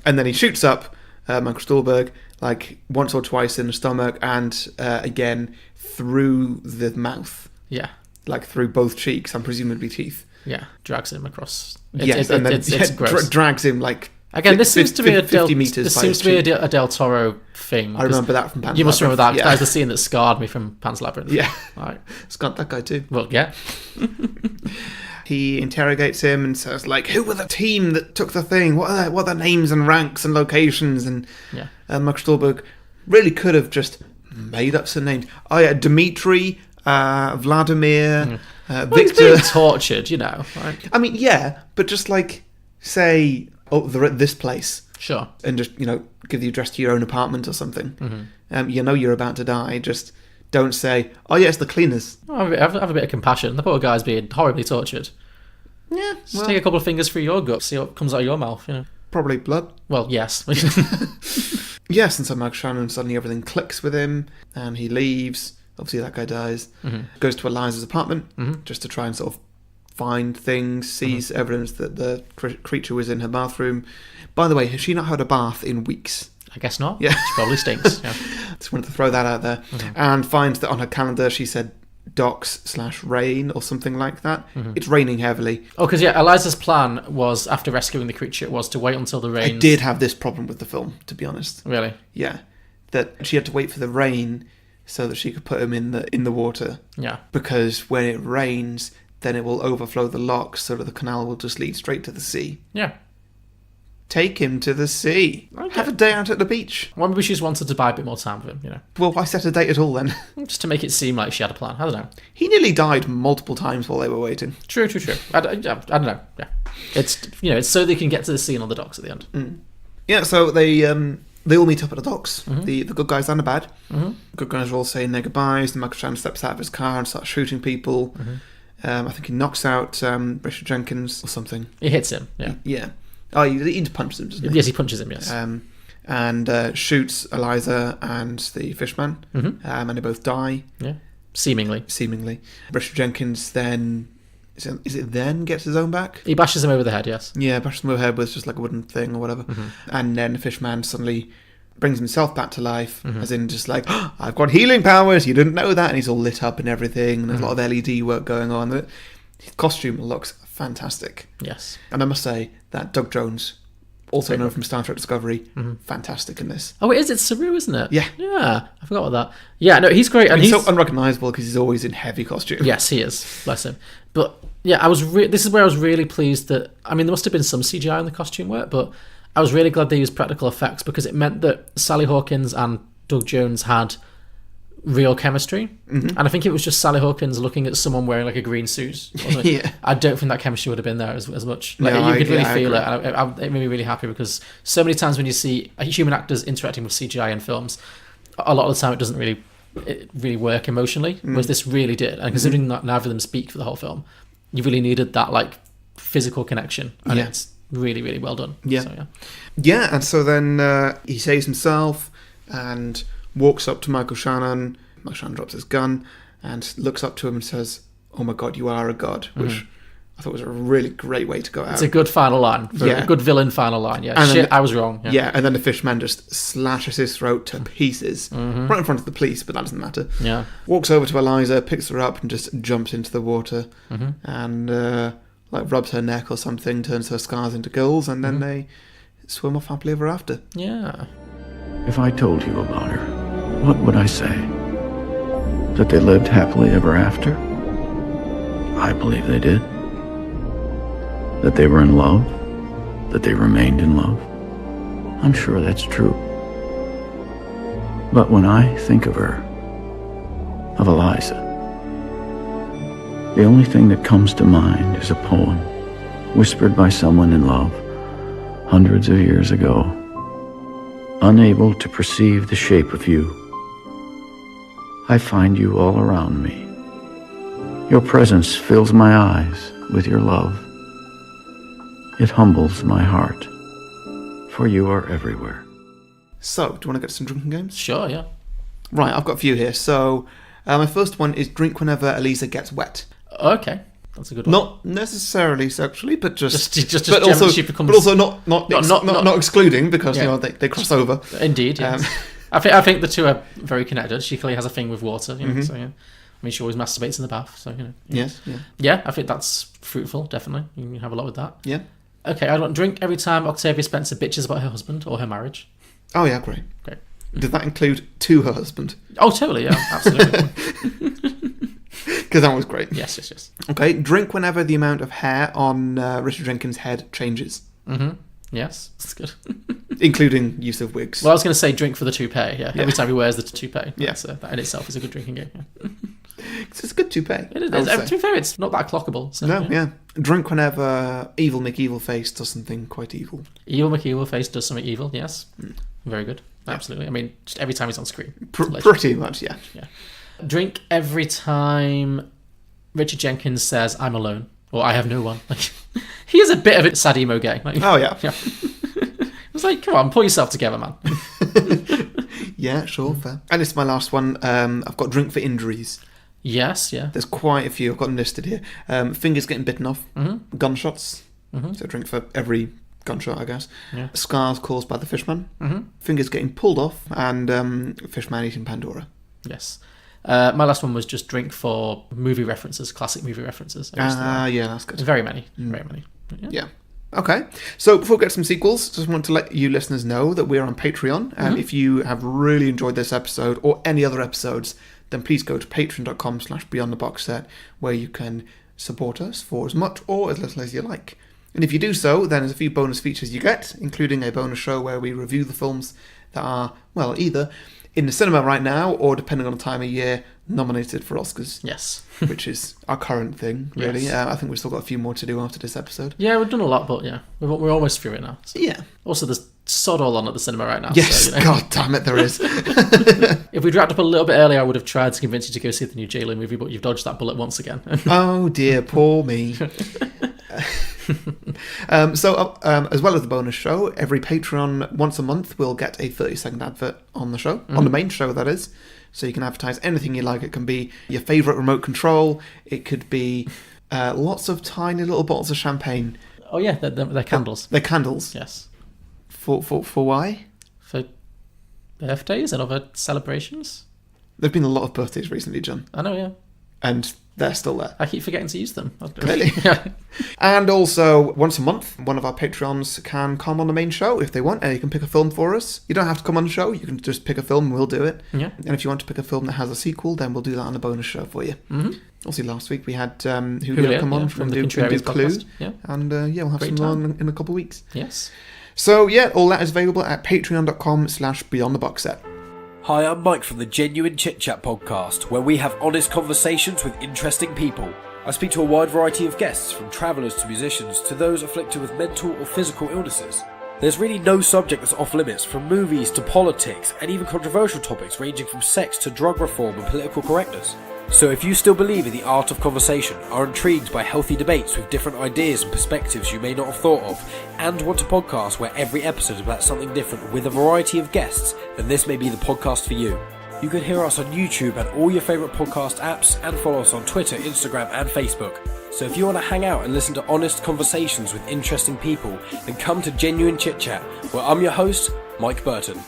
And then he shoots up Michael Stolberg like once or twice in the stomach and again through the mouth. Yeah. Like through both cheeks, and presumably teeth. Yeah. Drags him across. It's gross. Drags him like... Again, this seems to be a 50 meters. This seems to be a Del Toro thing. I remember that from Pan's Labyrinth. You must remember that. Yeah. That was the scene that scarred me from Pan's Labyrinth. Yeah. Right. Scarred that guy too. Well, yeah. He interrogates him and says, like, who were the team that took the thing? What are their names and ranks and locations? And Michael Stolberg really could have just made up some names. Oh, yeah, Dmitri, Vladimir, Well, Victor. he's being tortured, Right? I mean, yeah, but just, like, say, oh, they're at this place. Sure. And just, give the address to your own apartment or something. You're about to die. Just don't say, oh, yeah, it's the cleaners. Have a bit of compassion. The poor guy's being horribly tortured. Yeah, Just take a couple of fingers through your gut, see what comes out of your mouth, Probably blood. Well, yes. Yes, and so Michael Shannon, suddenly everything clicks with him, and he leaves. Obviously, that guy dies. Goes to Eliza's apartment, just to try and sort of find things, sees evidence that the creature was in her bathroom. By the way, has she not had a bath in weeks? I guess not. Yeah. She probably stinks. Yeah. Just wanted to throw that out there. And finds that on her calendar she said docks/rain or something like that. It's raining heavily. Oh, because Eliza's plan was, after rescuing the creature, was to wait until the rain. I did have this problem with the film, to be honest. Really? Yeah. That she had to wait for the rain so that she could put him in the water. Yeah. Because when it rains, then it will overflow the locks so that the canal will just lead straight to the sea. Yeah. Take him to the sea. Okay. Have a day out at the beach. Well, maybe she just wanted to buy a bit more time with him, Well, why set a date at all then? Just to make it seem like she had a plan. I don't know. He nearly died multiple times while they were waiting. True. I don't know. Yeah. It's, it's so they can get to the sea and on the docks at the end. Yeah, so they all meet up at the docks. The good guys and the bad. The good guys are all saying their goodbyes. And Michael Shannon steps out of his car and starts shooting people. I think he knocks out Richard Jenkins or something. He hits him, yeah. Yeah. Oh, he punches him, doesn't he? Yes, he punches him, yes. And shoots Eliza and the fishman. And they both die. Yeah. Seemingly. Richard Jenkins then... Is it then gets his own back? He bashes him over the head, yes. Yeah, bashes him over the head with just like a wooden thing or whatever. And then the fishman suddenly brings himself back to life, as in just like, oh, I've got healing powers, you didn't know that, and he's all lit up and everything, and there's a lot of LED work going on. His costume looks fantastic. Yes. And I must say that Doug Jones, also known from Star Trek Discovery, fantastic in this. Oh, it is. It's Saru, isn't it? Yeah. Yeah, I forgot about that. Yeah, no, he's great. And he's so unrecognisable because he's always in heavy costume. Yes, he is. Bless him. But yeah, this is where I was really pleased that, I mean, there must have been some CGI in the costume work, but I was really glad they used practical effects because it meant that Sally Hawkins and Doug Jones had real chemistry. And I think it was just Sally Hawkins looking at someone wearing like a green suit. Yeah. I don't think that chemistry would have been there as much. Like, No, you could really feel agree. it. And it made me really happy because so many times when you see human actors interacting with CGI in films, a lot of the time it doesn't really work emotionally, whereas this really did. And considering that neither of them speak for the whole film, you really needed that like physical connection, and it's really, really well done. Yeah. So, Yeah, and so then he saves himself and walks up to Michael Shannon. Michael Shannon drops his gun and looks up to him and says, "Oh my God, you are a god," which I thought was a really great way to go out. It's a good final line. A good villain final line. Yeah. And Shit, I was wrong. Yeah, and then the fishman just slashes his throat to pieces right in front of the police, but that doesn't matter. Yeah. Walks over to Eliza, picks her up, and just jumps into the water and rubs her neck or something, turns her scars into gills, and then they swim off happily ever after. Yeah. If I told you about her, what would I say? That they lived happily ever after? I believe they did. That they were in love? That they remained in love? I'm sure that's true. But when I think of her, of Eliza, the only thing that comes to mind is a poem whispered by someone in love hundreds of years ago, unable to perceive the shape of you. I find you all around me. Your presence fills my eyes with your love. It humbles my heart, for you are everywhere. So, do you want to get some drinking games? Sure, yeah. Right, I've got a few here. So, my first one is drink whenever Eliza gets wet. Okay, that's a good one. Not necessarily sexually, but just but also, she becomes... but also not excluding, because Yeah. they cross over. Indeed, yes. I think the two are very connected. She clearly has a thing with water, you know, so yeah. I mean, she always masturbates in the bath, so, you know. Yes, yeah. Yeah, I think that's fruitful, definitely. You can have a lot with that. Yeah. Okay, I want drink every time Octavia Spencer bitches about her husband or her marriage. Oh, yeah, great. Great. Does that include to her husband? Oh, totally, yeah, absolutely. Because that was great. Yes. Okay, drink whenever the amount of hair on Richard Jenkins' head changes. Yes, that's good. Including use of wigs. Well, I was going to say drink for the toupee, yeah. Every time he wears the toupee. Yeah. That in itself is a good drinking game, yeah. It's a good toupee. It is. I would To say. be fair, it's not that clockable. So, No, yeah. Drink whenever Evil McEvilface does something quite evil. Evil McEvilface does something evil, yes. Very good. Absolutely. I mean, just every time he's on screen. Pretty much, yeah. Drink every time Richard Jenkins says, I'm alone, or I have no one. Like, he is a bit of a sad emo gay. Like, Oh, yeah. It's like, come on, pull yourself together, man. Yeah, sure, fair. And it's my last one. I've got drink for injuries. Yes, yeah. There's quite a few. I've got them listed here. Fingers getting bitten off. Gunshots. So drink for every gunshot, I guess. Yeah. Scars caused by the fishman. Fingers getting pulled off. And fishman eating Pandora. Yes. My last one was just drink for movie references, classic movie references. Yeah, that's good. Very many. Very many. Yeah. Okay, so before we get some sequels, just want to let you listeners know that we're on Patreon, and if you have really enjoyed this episode or any other episodes, then please go to patreon.com/beyondtheboxset, where you can support us for as much or as little as you like. And if you do so, then there's a few bonus features you get, including a bonus show where we review the films that are, well, either in the cinema right now or, depending on the time of year, nominated for Oscars. Yes. Which is our current thing, really. Yes. I think we've still got a few more to do after this episode. Yeah, we've done a lot, but yeah, we're almost through it now. So. Yeah. Also, there's sod all on at the cinema right now. Yes, so, you know. God damn it, there is. If we'd wrapped up a little bit earlier, I would have tried to convince you to go see the new J-Lo movie, but you've dodged that bullet once again. Oh dear, poor me. So, as well as the bonus show, every Patreon once a month will get a 30-second advert on the show, on the main show, that is. So you can advertise anything you like. It can be your favourite remote control. It could be lots of tiny little bottles of champagne. Oh yeah, they're candles. They're candles. Yes. For why? For birthdays and other celebrations. There've been a lot of birthdays recently, John. I know, yeah. And they're still there. I keep forgetting to use them. Clearly. And also, once a month, one of our Patreons can come on the main show if they want, and you can pick a film for us. You don't have to come on the show, you can just pick a film and we'll do it. Yeah. And if you want to pick a film that has a sequel, then we'll do that on a bonus show for you. Also, last week we had Julio come on from the Contrarians Clue. Podcast. Yeah. And we'll have Great some more in a couple of weeks. Yes. So, yeah, all that is available at patreon.com/beyondtheboxset. Hi, I'm Mike from the Genuine Chit Chat podcast, where we have honest conversations with interesting people. I speak to a wide variety of guests, from travellers to musicians to those afflicted with mental or physical illnesses. There's really no subject that's off limits, from movies to politics and even controversial topics ranging from sex to drug reform and political correctness. So if you still believe in the art of conversation, are intrigued by healthy debates with different ideas and perspectives you may not have thought of, and want a podcast where every episode is about something different with a variety of guests, then this may be the podcast for you. You can hear us on YouTube and all your favourite podcast apps, and follow us on Twitter, Instagram and Facebook. So if you want to hang out and listen to honest conversations with interesting people, then come to Genuine Chit Chat, where I'm your host, Mike Burton.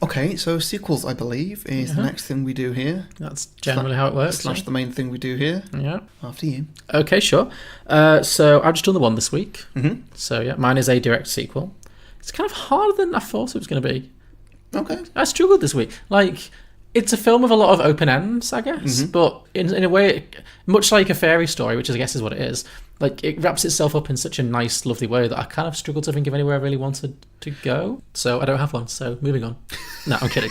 Okay, so sequels, I believe, is the next thing we do here. That's generally how it works. Slash the main thing we do here. Yeah. After you. Okay, sure. So I've just done the one this week. Mm-hmm. So yeah, mine is a direct sequel. It's kind of harder than I thought it was going to be. Okay. I struggled this week. Like, it's a film with a lot of open ends, I guess, but in a way, much like a fairy story, which I guess is what it is, like, it wraps itself up in such a nice, lovely way that I kind of struggled to think of anywhere I really wanted to go. So I don't have one, so moving on. No, I'm kidding.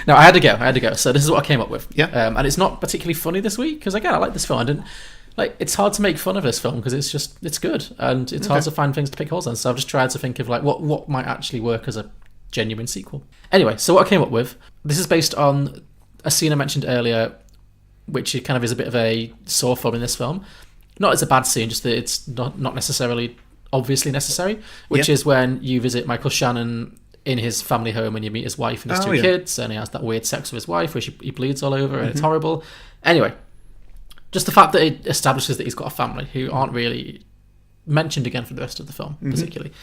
No, I had to go. So this is what I came up with. Yeah. And it's not particularly funny this week, because again, I like this film. I didn't... Like, it's hard to make fun of this film because it's good, and it's hard to find things to pick holes in. So I've just tried to think of like what might actually work as a genuine sequel. Anyway, so what I came up with, this is based on a scene I mentioned earlier, which kind of is a bit of a sore thumb in this film. Not as a bad scene, just that it's not necessarily obviously necessary, which is when you visit Michael Shannon in his family home and you meet his wife and his two kids, and he has that weird sex with his wife where he bleeds all over and it's horrible. Anyway, just the fact that it establishes that he's got a family who aren't really mentioned again for the rest of the film, particularly.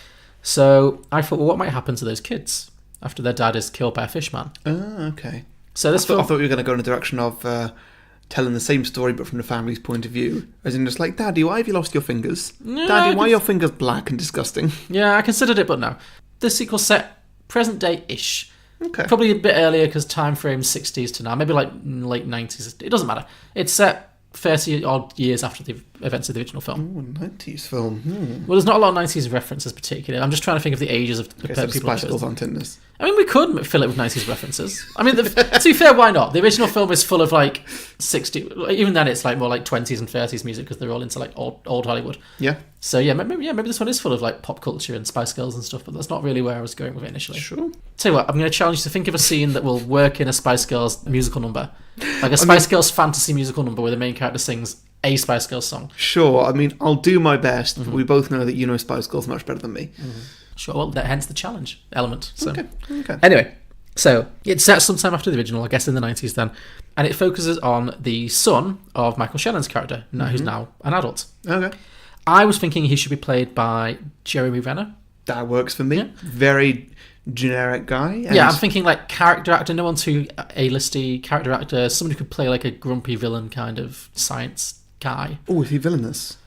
So I thought, well, what might happen to those kids after their dad is killed by a fishman? Oh, okay. So this I thought you were going to go in the direction of telling the same story but from the family's point of view. As in, just like, Daddy, why have you lost your fingers? Yeah, Daddy, why are your fingers black and disgusting? Yeah, I considered it, but no. The sequel's set present day-ish. Okay. Probably a bit earlier because time frame's 60s to now. Maybe like late 90s. It doesn't matter. It's set 30-odd years after the events of the original film. Oh, a 90s film. Well, there's not a lot of 90s references particularly. I'm just trying to think of the ages of Okay, so people. Spice Girls aren't in this. I mean, we could fill it with 90s references. I mean, to be fair, why not? The original film is full of like 60... Even then, it's like more like 20s and 30s music because they're all into like old Hollywood. Yeah. So yeah, maybe this one is full of like pop culture and Spice Girls and stuff, but that's not really where I was going with it initially. Sure. Tell you what, I'm going to challenge you to think of a scene that will work in a Spice Girls musical number. Like a Spice Girls fantasy musical number where the main character sings a Spice Girls song. Sure, I mean, I'll do my best, but we both know that you know Spice Girls much better than me. Sure, well, hence the challenge element. So. Okay. Anyway, so it's set sometime after the original, I guess in the 90s then, and it focuses on the son of Michael Shannon's character, who's now an adult. Okay. I was thinking he should be played by Jeremy Renner. That works for me. Yeah. Very generic guy. Yeah, I'm thinking like character actor, no one too A-listy, character actor, somebody who could play like a grumpy villain kind of science guy. Oh, is he villainous?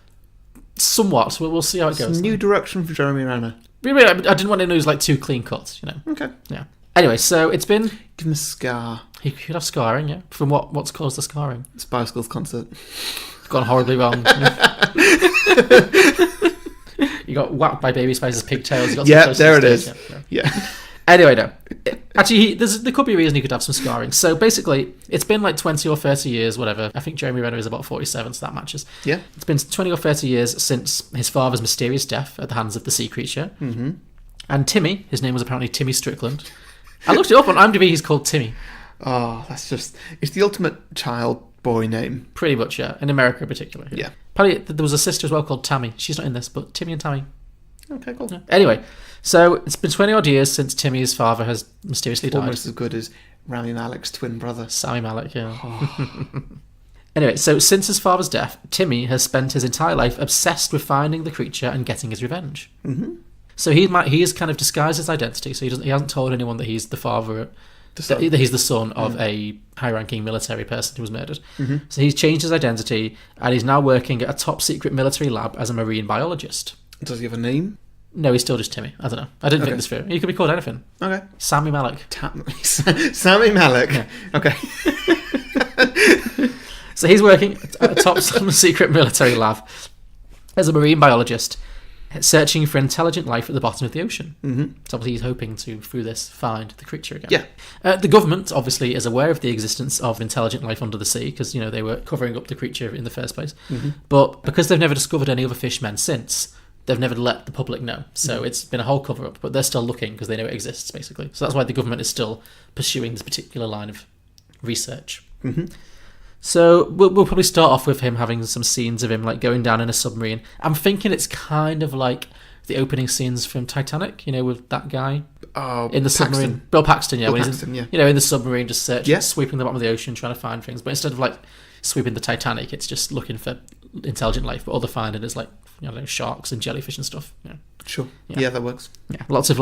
Somewhat. We'll see how it goes. New direction for Jeremy Renner. Really, I didn't want to lose like too clean cuts, you know. Okay. Yeah. Anyway, so it's been... Give him a scar. He could have scarring, yeah. From what's caused the scarring? Spice Girls concert. It's gone horribly wrong. You got whacked by Baby Spice's pigtails. You got Yeah, there it is. Yeah. Anyway, no. Actually, there could be a reason he could have some scarring. So basically, it's been like 20 or 30 years, whatever. I think Jeremy Renner is about 47, so that matches. Yeah. It's been 20 or 30 years since his father's mysterious death at the hands of the sea creature. Mm-hmm. And Timmy, his name was apparently Timmy Strickland. I looked it up on IMDb, he's called Timmy. Oh, that's just... It's the ultimate child boy name. Pretty much, yeah. In America in particular. Yeah. Apparently, there was a sister as well called Tammy. She's not in this, but Timmy and Tammy. Okay, cool. Yeah. Anyway, so it's been 20 odd years since Timmy's father has mysteriously died. Almost as good as Rami Malek's twin brother. Sami Malek, yeah. Anyway, so since his father's death, Timmy has spent his entire life obsessed with finding the creature and getting his revenge. Mm-hmm. So he has kind of disguised his identity, so he hasn't told anyone that he's the father, that he's the son of a high-ranking military person who was murdered. Mm-hmm. So he's changed his identity, and he's now working at a top-secret military lab as a marine biologist. Does he have a name? No, he's still just Timmy. I don't know. I didn't think this through. He could be called anything. Okay. Sami Malek. Sami Malek. Yeah. Okay. So he's working at a top secret military lab as a marine biologist, searching for intelligent life at the bottom of the ocean. Mm-hmm. So obviously he's hoping to, through this, find the creature again. Yeah. The government, obviously, is aware of the existence of intelligent life under the sea, because, you know, they were covering up the creature in the first place. Mm-hmm. But because they've never discovered any other fishmen since, they've never let the public know. So it's been a whole cover-up, but they're still looking because they know it exists, basically. So that's why the government is still pursuing this particular line of research. Mm-hmm. So we'll probably start off with him having some scenes of him like going down in a submarine. I'm thinking it's kind of like the opening scenes from Titanic, with that guy In the submarine. Bill Paxton, Bill when Paxton, he's yeah. in the submarine just searching, Yeah. sweeping the bottom of the ocean, trying to find things. But instead of sweeping the Titanic, it's just looking for intelligent life. But all they're finding is sharks and jellyfish and stuff. Yeah. Sure. Yeah. Yeah, that works. Yeah, lots of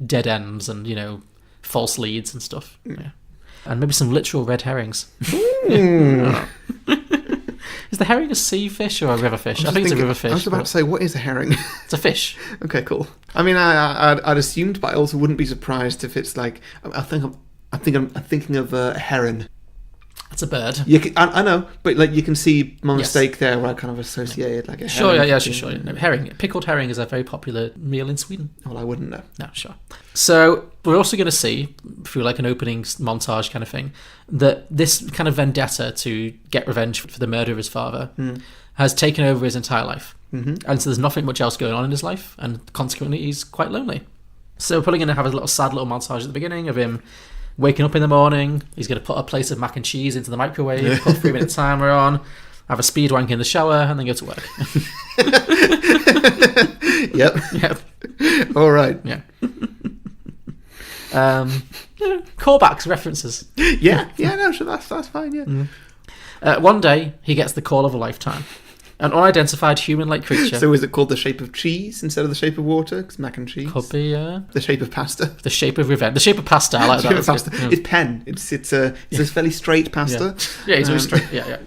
dead ends and false leads and stuff. Yeah, and maybe some literal red herrings. Is the herring a sea fish or a river fish? I think it's a river fish. I was about to say, what is a herring? It's a fish. Okay, cool. I mean, I'd assumed, but I also wouldn't be surprised if it's I'm thinking of a heron. It's a bird. I know, but you can see my mistake there, where I kind of associated a herring. Sure. No, herring, pickled herring is a very popular meal in Sweden. Well, I wouldn't know. No, sure. So we're also going to see through an opening montage kind of thing that this kind of vendetta to get revenge for the murder of his father has taken over his entire life, and so there's nothing much else going on in his life, and consequently he's quite lonely. So we're probably going to have a sad little montage at the beginning of him waking up in the morning. He's going to put a plate of mac and cheese into the microwave, put a 3-minute timer on, have a speed wank in the shower, and then go to work. Yep. All right. Yeah. Callbacks, references. Yeah. No, sure, that's fine. Yeah. One day, he gets the call of a lifetime. An unidentified human-like creature. So is it called The Shape of Cheese instead of The Shape of Water? Because mac and cheese. Could be, The Shape of Pasta. The Shape of Revenge. The Shape of Pasta, I like The that. Shape of Pasta. Yeah. It's pen. It's a fairly straight pasta. Yeah, he's very straight. Yeah.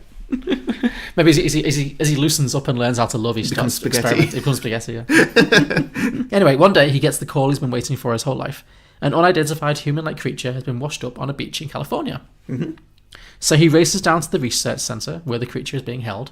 Maybe as he loosens up and learns how to love, he starts spaghetti. He becomes spaghetti, yeah. Anyway, one day he gets the call he's been waiting for his whole life. An unidentified human-like creature has been washed up on a beach in California. Mm-hmm. So he races down to the research centre where the creature is being held.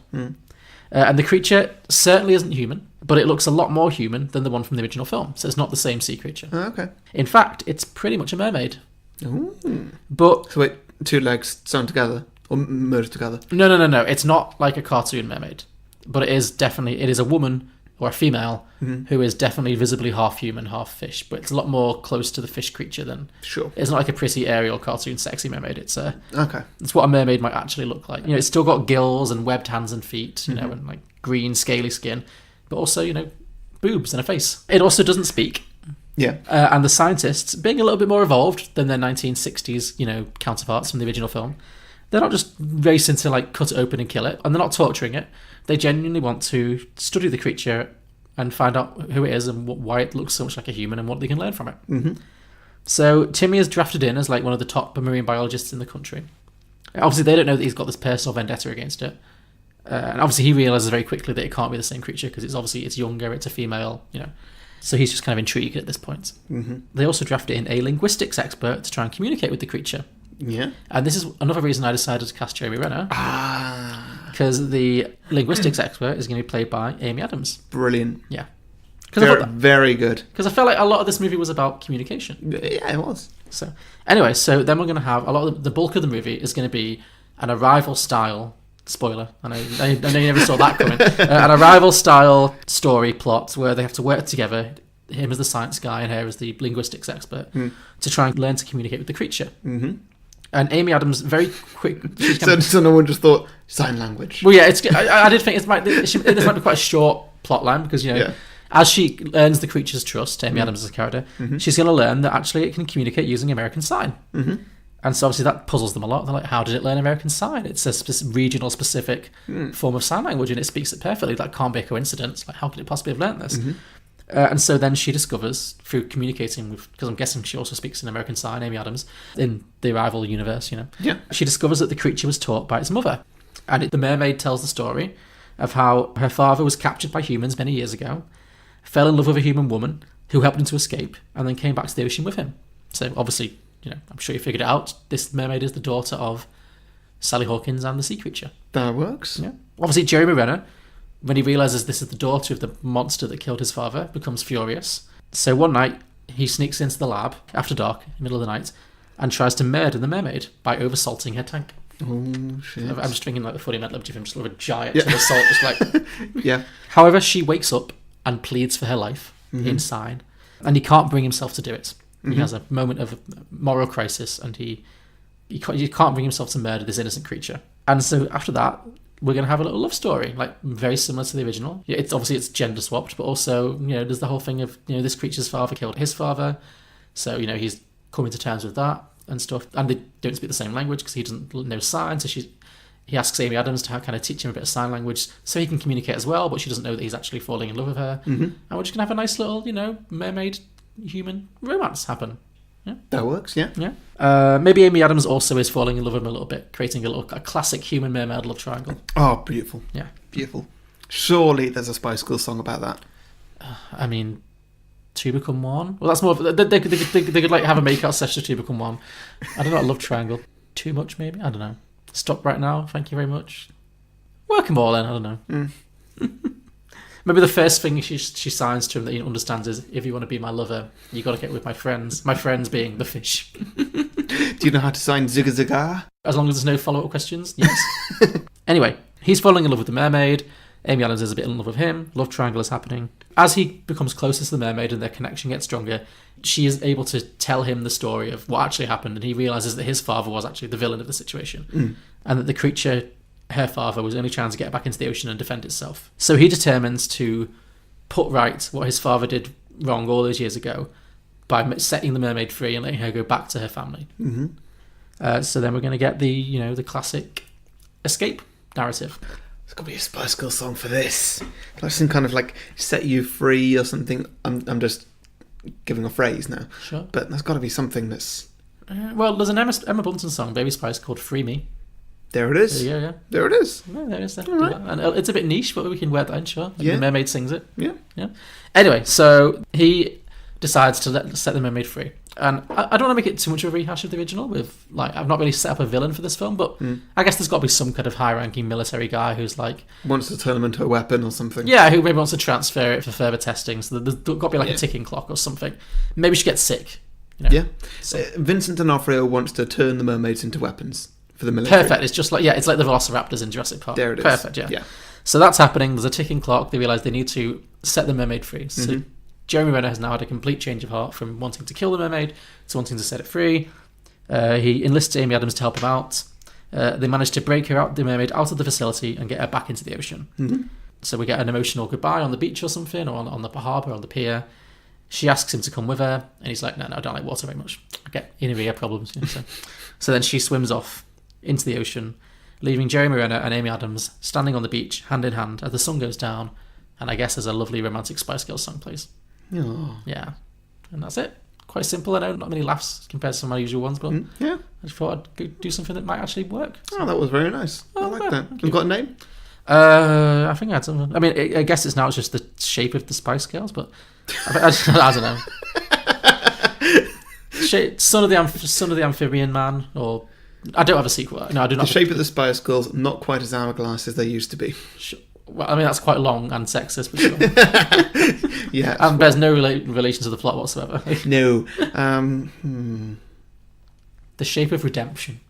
And the creature certainly isn't human, but it looks a lot more human than the one from the original film. So it's not the same sea creature. Oh, okay. In fact, it's pretty much a mermaid. Ooh. But so wait, 2 legs sewn together or merged together? No. It's not like a cartoon mermaid, but it is a woman or a female who is definitely visibly half human, half fish. But it's a lot more close to the fish creature than. Sure. It's not like a pretty aerial cartoon sexy mermaid. It's okay. It's what a mermaid might actually look like. It's still got gills and webbed hands and feet, and green scaly skin, but also boobs and a face. It also doesn't speak. Yeah. And the scientists, being a little bit more evolved than their 1960s, counterparts from the original film, they're not just racing to cut it open and kill it, and they're not torturing it. They genuinely want to study the creature and find out who it is and why it looks so much like a human and what they can learn from it. Mm-hmm. So Timmy is drafted in as one of the top marine biologists in the country. Obviously, they don't know that he's got this personal vendetta against it. And obviously, he realises very quickly that it can't be the same creature because it's younger, it's a female, So he's just kind of intrigued at this point. Mm-hmm. They also drafted in a linguistics expert to try and communicate with the creature. Yeah. And this is another reason I decided to cast Jeremy Renner. Because the linguistics expert is going to be played by Amy Adams. Brilliant. Yeah. Very good. Because I felt like a lot of this movie was about communication. Yeah, it was. So, anyway, then we're going to have a lot of the bulk of the movie is going to be an Arrival style. Spoiler, I know you never saw that coming. An Arrival style story plot where they have to work together, him as the science guy and her as the linguistics expert, to try and learn to communicate with the creature. Mm-hmm. And Amy Adams, very quick. So no one just thought sign language. Well, yeah, I did think this might be quite a short plot line because as she earns the creature's trust, Amy Adams as a character, she's going to learn that actually it can communicate using American Sign. Mm-hmm. And so obviously that puzzles them a lot. They're like, how did it learn American Sign? It's a regional specific form of sign language and it speaks it perfectly. That can't be a coincidence. How could it possibly have learned this? Mm-hmm. And so then she discovers, through communicating with, because I'm guessing she also speaks in American Sign, Amy Adams, in the Arrival universe, Yeah. She discovers that the creature was taught by its mother. And the mermaid tells the story of how her father was captured by humans many years ago, fell in love with a human woman who helped him to escape, and then came back to the ocean with him. So obviously, I'm sure you figured it out. This mermaid is the daughter of Sally Hawkins and the sea creature. That works. Yeah. Obviously, Jeremy Renner, when he realises this is the daughter of the monster that killed his father, becomes furious. So one night, he sneaks into the lab, after dark, in the middle of the night, and tries to murder the mermaid by oversalting her tank. Oh, shit. I'm just thinking the funny mental image of him, just sort of a giant sort of salt, just Yeah. However, she wakes up and pleads for her life in sign, and he can't bring himself to do it. He has a moment of moral crisis, and he can't bring himself to murder this innocent creature. And so after that, we're going to have a little love story, like very similar to the original. Yeah, it's gender swapped, but also, there's the whole thing of, this creature's father killed his father. So, he's coming to terms with that and stuff. And they don't speak the same language because he doesn't know sign. So he asks Amy Adams to kind of teach him a bit of sign language so he can communicate as well, but she doesn't know that he's actually falling in love with her. Mm-hmm. And we're just going to have a nice little, mermaid human romance happen. Yeah. That works, yeah. Yeah. Maybe Amy Adams also is falling in love with him a little bit, creating a classic human mermaid love triangle. Oh, beautiful. Yeah. Beautiful. Surely there's a Spice Girls song about that. I mean, Two Become One? Well, that's more of... They could like have a make-out session to Two Become One. I don't know, a love triangle. Too much, maybe? I don't know. Stop right now, thank you very much. Work them all in, I don't know. Maybe the first thing she signs to him that he understands is, if you want to be my lover, you got to get with my friends. My friends being the fish. Do you know how to sign Zigga Zigga? As long as there's no follow-up questions, yes. Anyway, he's falling in love with the mermaid. Amy Adams is a bit in love with him. Love triangle is happening. As he becomes closer to the mermaid and their connection gets stronger, she is able to tell him the story of what actually happened, and he realises that his father was actually the villain of the situation. And that the creature, her father, was only trying to get back into the ocean and defend itself. So he determines to put right what his father did wrong all those years ago by setting the mermaid free and letting her go back to her family. So then we're going to get the classic escape narrative. There's got to be a Spice Girls song for this. Like some kind of like set you free or something. I'm just giving a phrase now. Sure. But there's got to be something that's... well, there's an Emma Bunton song, Baby Spice, called Free Me. There it is. There you go, yeah. There it is. Yeah, there it is. Right. And it's a bit niche, but we can wear that in, sure. Yeah. The mermaid sings it. Yeah. Anyway, so he decides to set the mermaid free. And I don't want to make it too much of a rehash of the original. I've not really set up a villain for this film, but I guess there's got to be some kind of high-ranking military guy who's like... wants to turn him into a weapon or something. Yeah, who maybe wants to transfer it for further testing. So there's got to be like a ticking clock or something. Maybe she gets sick. Yeah. So. Vincent D'Onofrio wants to turn the mermaids into weapons for the military. Perfect. It's just like, it's like the Velociraptors in Jurassic Park. There it is. Perfect, yeah. So that's happening. There's a ticking clock. They realise they need to set the mermaid free. So Jeremy Renner has now had a complete change of heart from wanting to kill the mermaid to wanting to set it free. He enlists Amy Adams to help him out. They manage to break the mermaid out of the facility and get her back into the ocean. So we get an emotional goodbye on the beach or something, or on the harbour, on the pier. She asks him to come with her, and he's like, no, I don't like water very much. I get inner ear problems. So then she swims off into the ocean, leaving Jeremy Renner and Amy Adams standing on the beach, hand in hand, as the sun goes down, and I guess as a lovely romantic Spice Girls song plays. Oh. Yeah. And that's it. Quite simple, I know, not many laughs compared to some of my usual ones, but yeah. I just thought I'd go do something that might actually work. So. Oh, that was very nice. I like that. You've got a name? I think I had something. I mean, I guess it's just the shape of the Spice Girls, but I don't know. Son of the Amphibian Man, or I don't have a sequel. No, I do not. The shape of the Spice Girls, not quite as hourglass as they used to be. Well, I mean, that's quite long and sexist, but sure. Yeah. And there's no relation to the plot whatsoever. No. The Shape of Redemption.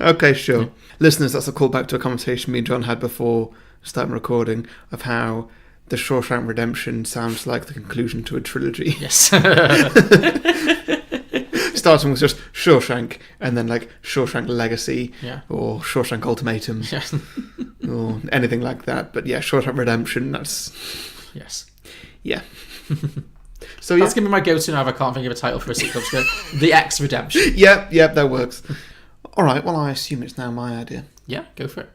Okay, sure. Yeah. Listeners, that's a callback to a conversation me and John had before starting recording of how The Shawshank Redemption sounds like the conclusion to a trilogy. Yes. Starting with just Shawshank, and then like Shawshank Legacy, or Shawshank Ultimatum, or anything like that. But yeah, Shawshank Redemption, that's... Yes. Yeah. So that's going to be my go-to now if I can't think of a title for a sequel. The X Redemption. Yep, that works. All right, well, I assume it's now my idea. Yeah, go for it.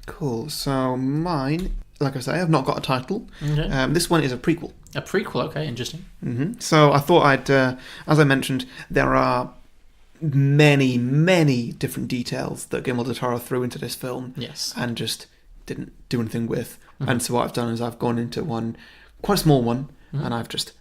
Cool. So mine, like I say, I've not got a title. Okay. This one is a prequel. A prequel, okay, interesting. Mm-hmm. So I thought I'd, as I mentioned, there are many, many different details that Guillermo del Toro threw into this film. Yes. And just didn't do anything with. Mm-hmm. And so what I've done is I've gone into one, quite a small one, and I've just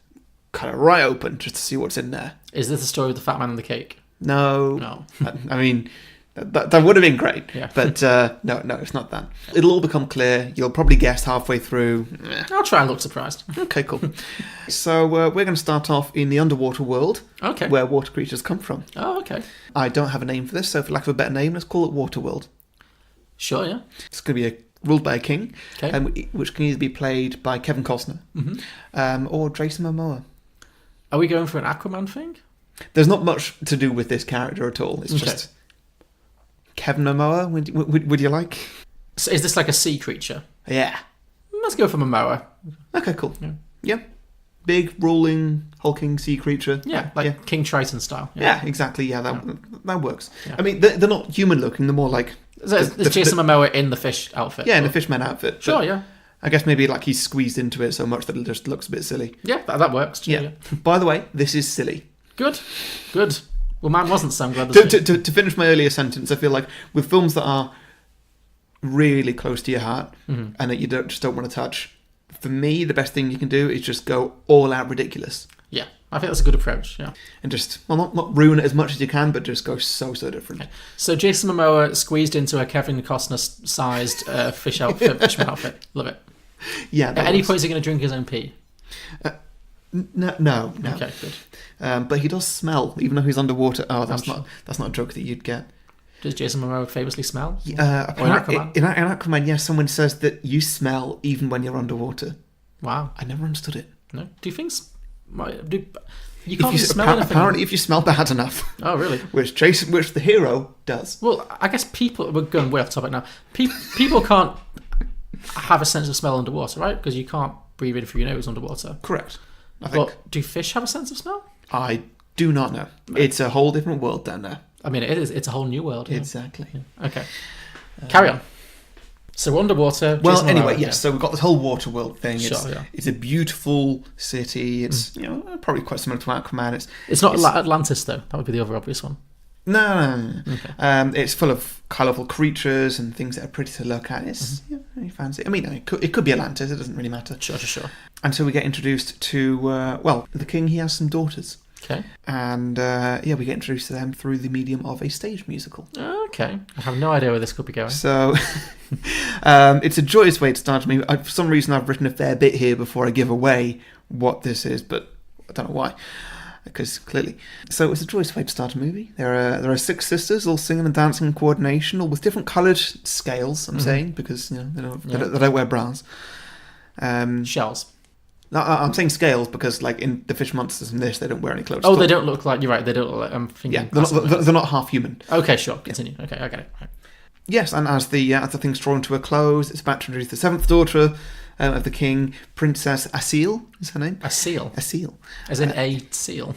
cut it right open just to see what's in there. Is this the story of the Fat Man and the Cake? No. I mean, that would have been great. Yeah. But no, it's not that. It'll all become clear. You'll probably guess halfway through. I'll try and look surprised. Okay, cool. So we're going to start off in the underwater world. Okay. Where water creatures come from. Oh, okay. I don't have a name for this, so for lack of a better name, let's call it Waterworld. Sure, yeah. It's going to be ruled by a king, okay. Which can either be played by Kevin Costner or Jason Momoa. Are we going for an Aquaman thing? There's not much to do with this character at all. It's just Kevin Momoa, would you like? So is this like a sea creature? Yeah. Let's go for Momoa. Okay, cool. Yeah. Big, rolling, hulking sea creature. Yeah, like King Triton style. Yeah, exactly. Yeah, that works. Yeah. I mean, they're not human looking. They're more like... Is Jason Momoa in the fish outfit? Yeah, in the fishman outfit. Sure, yeah. I guess maybe like he's squeezed into it so much that it just looks a bit silly. Yeah, that works too. Yeah. By the way, this is silly. Good. Well, mine wasn't, so I'm glad to finish my earlier sentence, I feel like with films that are really close to your heart and that you just don't want to touch, for me, the best thing you can do is just go all out ridiculous. Yeah, I think that's a good approach, yeah. And just, well, not ruin it as much as you can, but just go so different. Okay. So Jason Momoa squeezed into a Kevin Costner-sized fishman outfit. Love it. Yeah. At any point, is he going to drink his own pee? No. Okay, good. But he does smell, even though he's underwater. Oh, that's not a joke that you'd get. Does Jason Momoa famously smell? In Aquaman, yes, someone says that you smell even when you're underwater. Wow. I never understood it. No. Do you think... You can't smell anything? Apparently, if you smell bad enough. Oh, really? Which the hero does. Well, I guess people... We're going way off topic now. People can't have a sense of smell underwater, right? Because you can't breathe in through your nose underwater. Correct. But do fish have a sense of smell? I do not know. It's a whole different world down there. I mean, it is. It's a whole new world. Yeah. Exactly. Yeah. Okay. Carry on. So we're underwater. Well, anyway, yes. So we've got this whole water world thing. Sure, it's a beautiful city. It's probably quite similar to Aquaman. It's not Atlantis though. That would be the other obvious one. No. Okay. It's full of colourful creatures and things that are pretty to look at. It's very fancy. I mean, it could be Atlantis. It doesn't really matter. Sure. And so we get introduced to the king. He has some daughters. Okay. And we get introduced to them through the medium of a stage musical. Okay. I have no idea where this could be going. So it's a joyous way to start me. For some reason, I've written a fair bit here before I give away what this is, but I don't know why. Because clearly. So it's a joyous way to start a movie. There are 6 sisters all singing and dancing in coordination, all with different coloured scales, I'm saying, because they don't wear bras. Shells. No, I'm saying scales because, like, in the fish monsters in this, they don't wear any clothes. Oh, they don't look like... You're right, they don't look like... I'm thinking... Yeah, they're not half human. Okay, sure. Continue. Yeah. Okay, I get it. Right. Yes, and as the thing's drawn to a close, it's about to introduce the 7th daughter of the king, Princess Asile, is her name? Asile? Asile. As in a seal?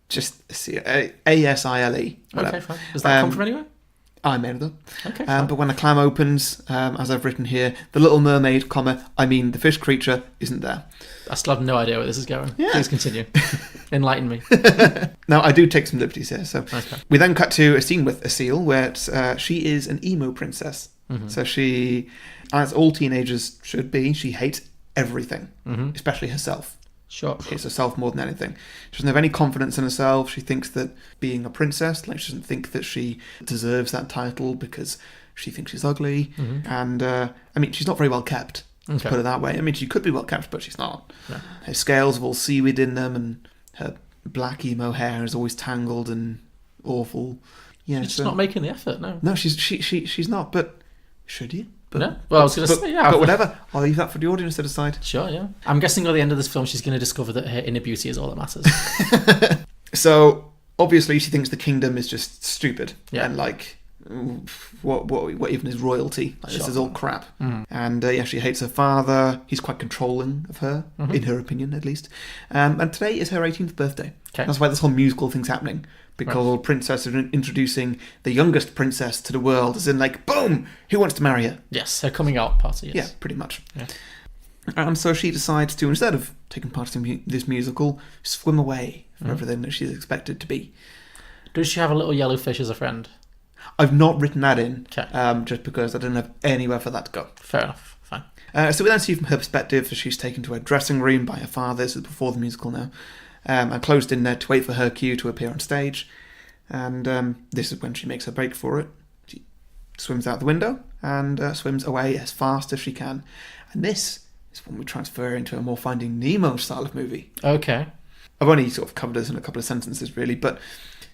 Just Asile. A-S-I-L-E. Okay, fine. Does that come from anywhere? I made it up. Okay, but when the clam opens, as I've written here, the little mermaid, the fish creature, isn't there. I still have no idea where this is going. Yeah. Please continue. Enlighten me. Now, I do take some liberties here. So okay. We then cut to a scene with Asile where she is an emo princess. So she, as all teenagers should be, she hates everything, especially herself. Sure. Hates herself more than anything. She doesn't have any confidence in herself. She thinks that being a princess, she doesn't think that she deserves that title because she thinks she's ugly. And, she's not very well kept, let's put it that way. I mean, she could be well kept, but she's not. No. Her scales have all seaweed in them, and her black emo hair is always tangled and awful. Yeah, she's just not making the effort, no. No, she's not, but should you? But, no? Well, I was going to say, yeah. But whatever. I'll leave that for the audience to decide. Sure, yeah. I'm guessing by the end of this film, she's going to discover that her inner beauty is all that matters. So, obviously, she thinks the kingdom is just stupid. Yeah. And, what even is royalty? This is all crap. And, she hates her father. He's quite controlling of her, in her opinion, at least. And today is her 18th birthday. Okay. That's why this whole musical thing's happening. Because princess is introducing the youngest princess to the world, as in, boom, who wants to marry her? Yes, her coming out party, yes. Yeah, pretty much. Yeah. So she decides to, instead of taking part in this musical, swim away from everything that she's expected to be. Does she have a little yellow fish as a friend? I've not written that in, okay. Just because I didn't have anywhere for that to go. Fair enough, fine. So we then see from her perspective that she's taken to her dressing room by her father. This is before the musical now. And closed in there to wait for her cue to appear on stage. And this is when she makes her break for it. She swims out the window and swims away as fast as she can. And this is when we transfer into a more Finding Nemo style of movie. Okay. I've only sort of covered this in a couple of sentences, really, but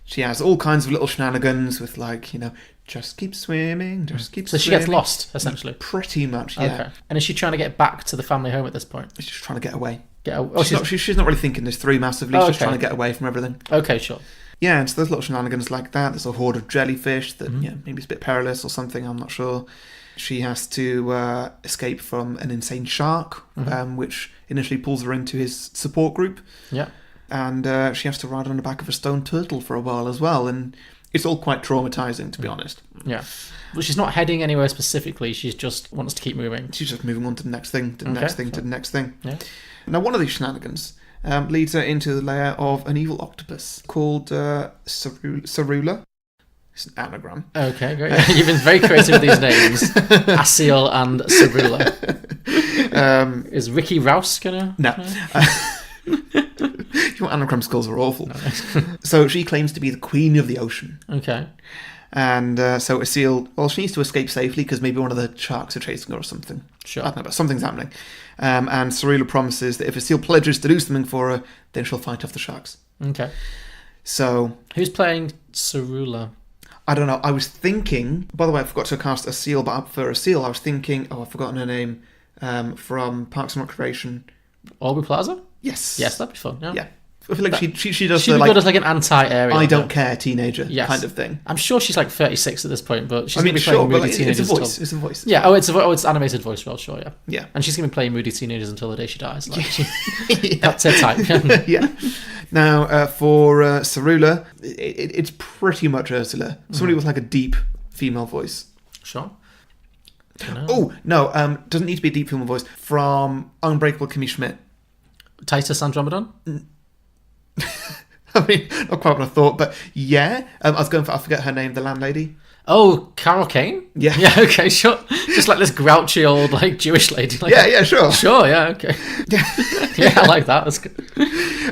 she has all kinds of little shenanigans with, just keep swimming, just keep swimming. So she gets lost, essentially? Pretty much, yeah. Okay. And is she trying to get back to the family home at this point? She's just trying to get away. She's not really thinking this through massively. She's just trying to get away from everything. Okay, sure. Yeah, and so there's little shenanigans like that. There's a horde of jellyfish that maybe it's a bit perilous or something, I'm not sure. She has to escape from an insane shark, which initially pulls her into his support group. Yeah. And she has to ride on the back of a stone turtle for a while as well, and it's all quite traumatizing, to be honest. Yeah. But she's not heading anywhere specifically, she just wants to keep moving. She's just moving on to the next thing, to the next thing, to the next thing. Yeah. Now, one of these shenanigans leads her into the lair of an evil octopus called Cerula. It's an anagram. Okay, great. You've been very creative with these names. Asiel and Cerula. Is Ricky Rouse gonna... No. Your anagram skills are awful. No. So she claims to be the queen of the ocean. Okay. And so Asiel, well, she needs to escape safely because maybe one of the sharks are chasing her or something. Sure. I don't know, but something's happening. And Cerula promises that if Asiel pledges to do something for her, then she'll fight off the sharks. Okay. So... Who's playing Cerula? I don't know. I was thinking... By the way, I forgot to cast Asiel, but I prefer Asiel. I was thinking... Oh, I've forgotten her name. From Parks and Recreation. Aubrey Plaza? Yes. Yes, that'd be fun. Yeah. I feel like she does she'd the, be like, good as like an anti-Ariel. I don't care teenager kind of thing. I'm sure she's like 36 at this point, but she's going to be sure, playing moody but teenagers. It's a voice. Yeah, it's animated voice role, sure, yeah. Yeah. And she's going to be playing moody teenagers until the day she dies. Like, that's her type. Yeah. Now, for Cerula, it's pretty much Ursula. Somebody with like a deep female voice. Sure. Oh, no, doesn't need to be a deep female voice. From Unbreakable Kimmy Schmidt. Titus Andromedon? I mean, not quite what I thought, but yeah. I was going for, I forget her name, the landlady. Oh, Carol Kane? Yeah. Yeah, okay, sure. Just like this grouchy old, like, Jewish lady. Like, yeah, sure. Sure, yeah, okay. Yeah, I like that. That's good.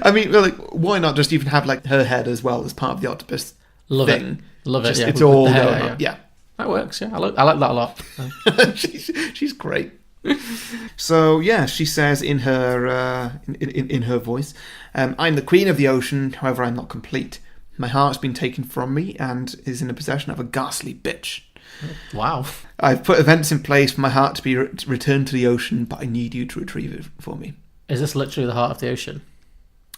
I mean, like, why not just even have, like, her head as well as part of the octopus Love thing? Love it, yeah. It's all hair, going on. Yeah. That works, yeah. I like that a lot. She's great. So yeah, she says in her in her voice, "I'm the queen of the ocean. However, I'm not complete. My heart's been taken from me and is in the possession of a ghastly bitch. Wow. I've put events in place for my heart to be returned to the ocean, but I need you to retrieve it for me." Is this literally the heart of the ocean?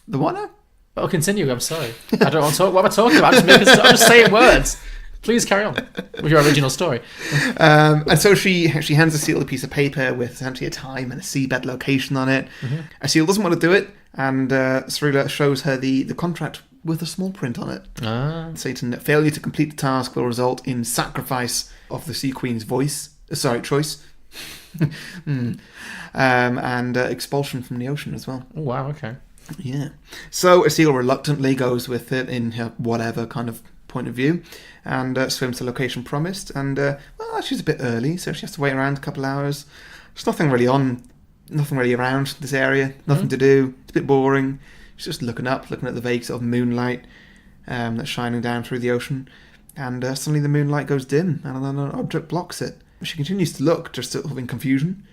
The what now? Oh, continue. I'm sorry. I don't want to talk. What am I talking about? I'm just saying words. Please carry on with your original story. And so she hands Asiel a piece of paper with essentially a time and a seabed location on it. Mm-hmm. Asiel doesn't want to do it, and Cerula shows her the contract with a small print on it. Stating that failure to complete the task will result in sacrifice of the Sea Queen's choice. And expulsion from the ocean as well. Oh, wow, okay. Yeah. So Asiel reluctantly goes with it in her whatever kind of point of view, and swims the location promised. And well, she's a bit early, so she has to wait around a couple hours. There's nothing really around this area, nothing to do. It's a bit boring. She's just looking at the vague sort of moonlight that's shining down through the ocean, and suddenly the moonlight goes dim, and then an object blocks it. She continues to look, just sort of in confusion,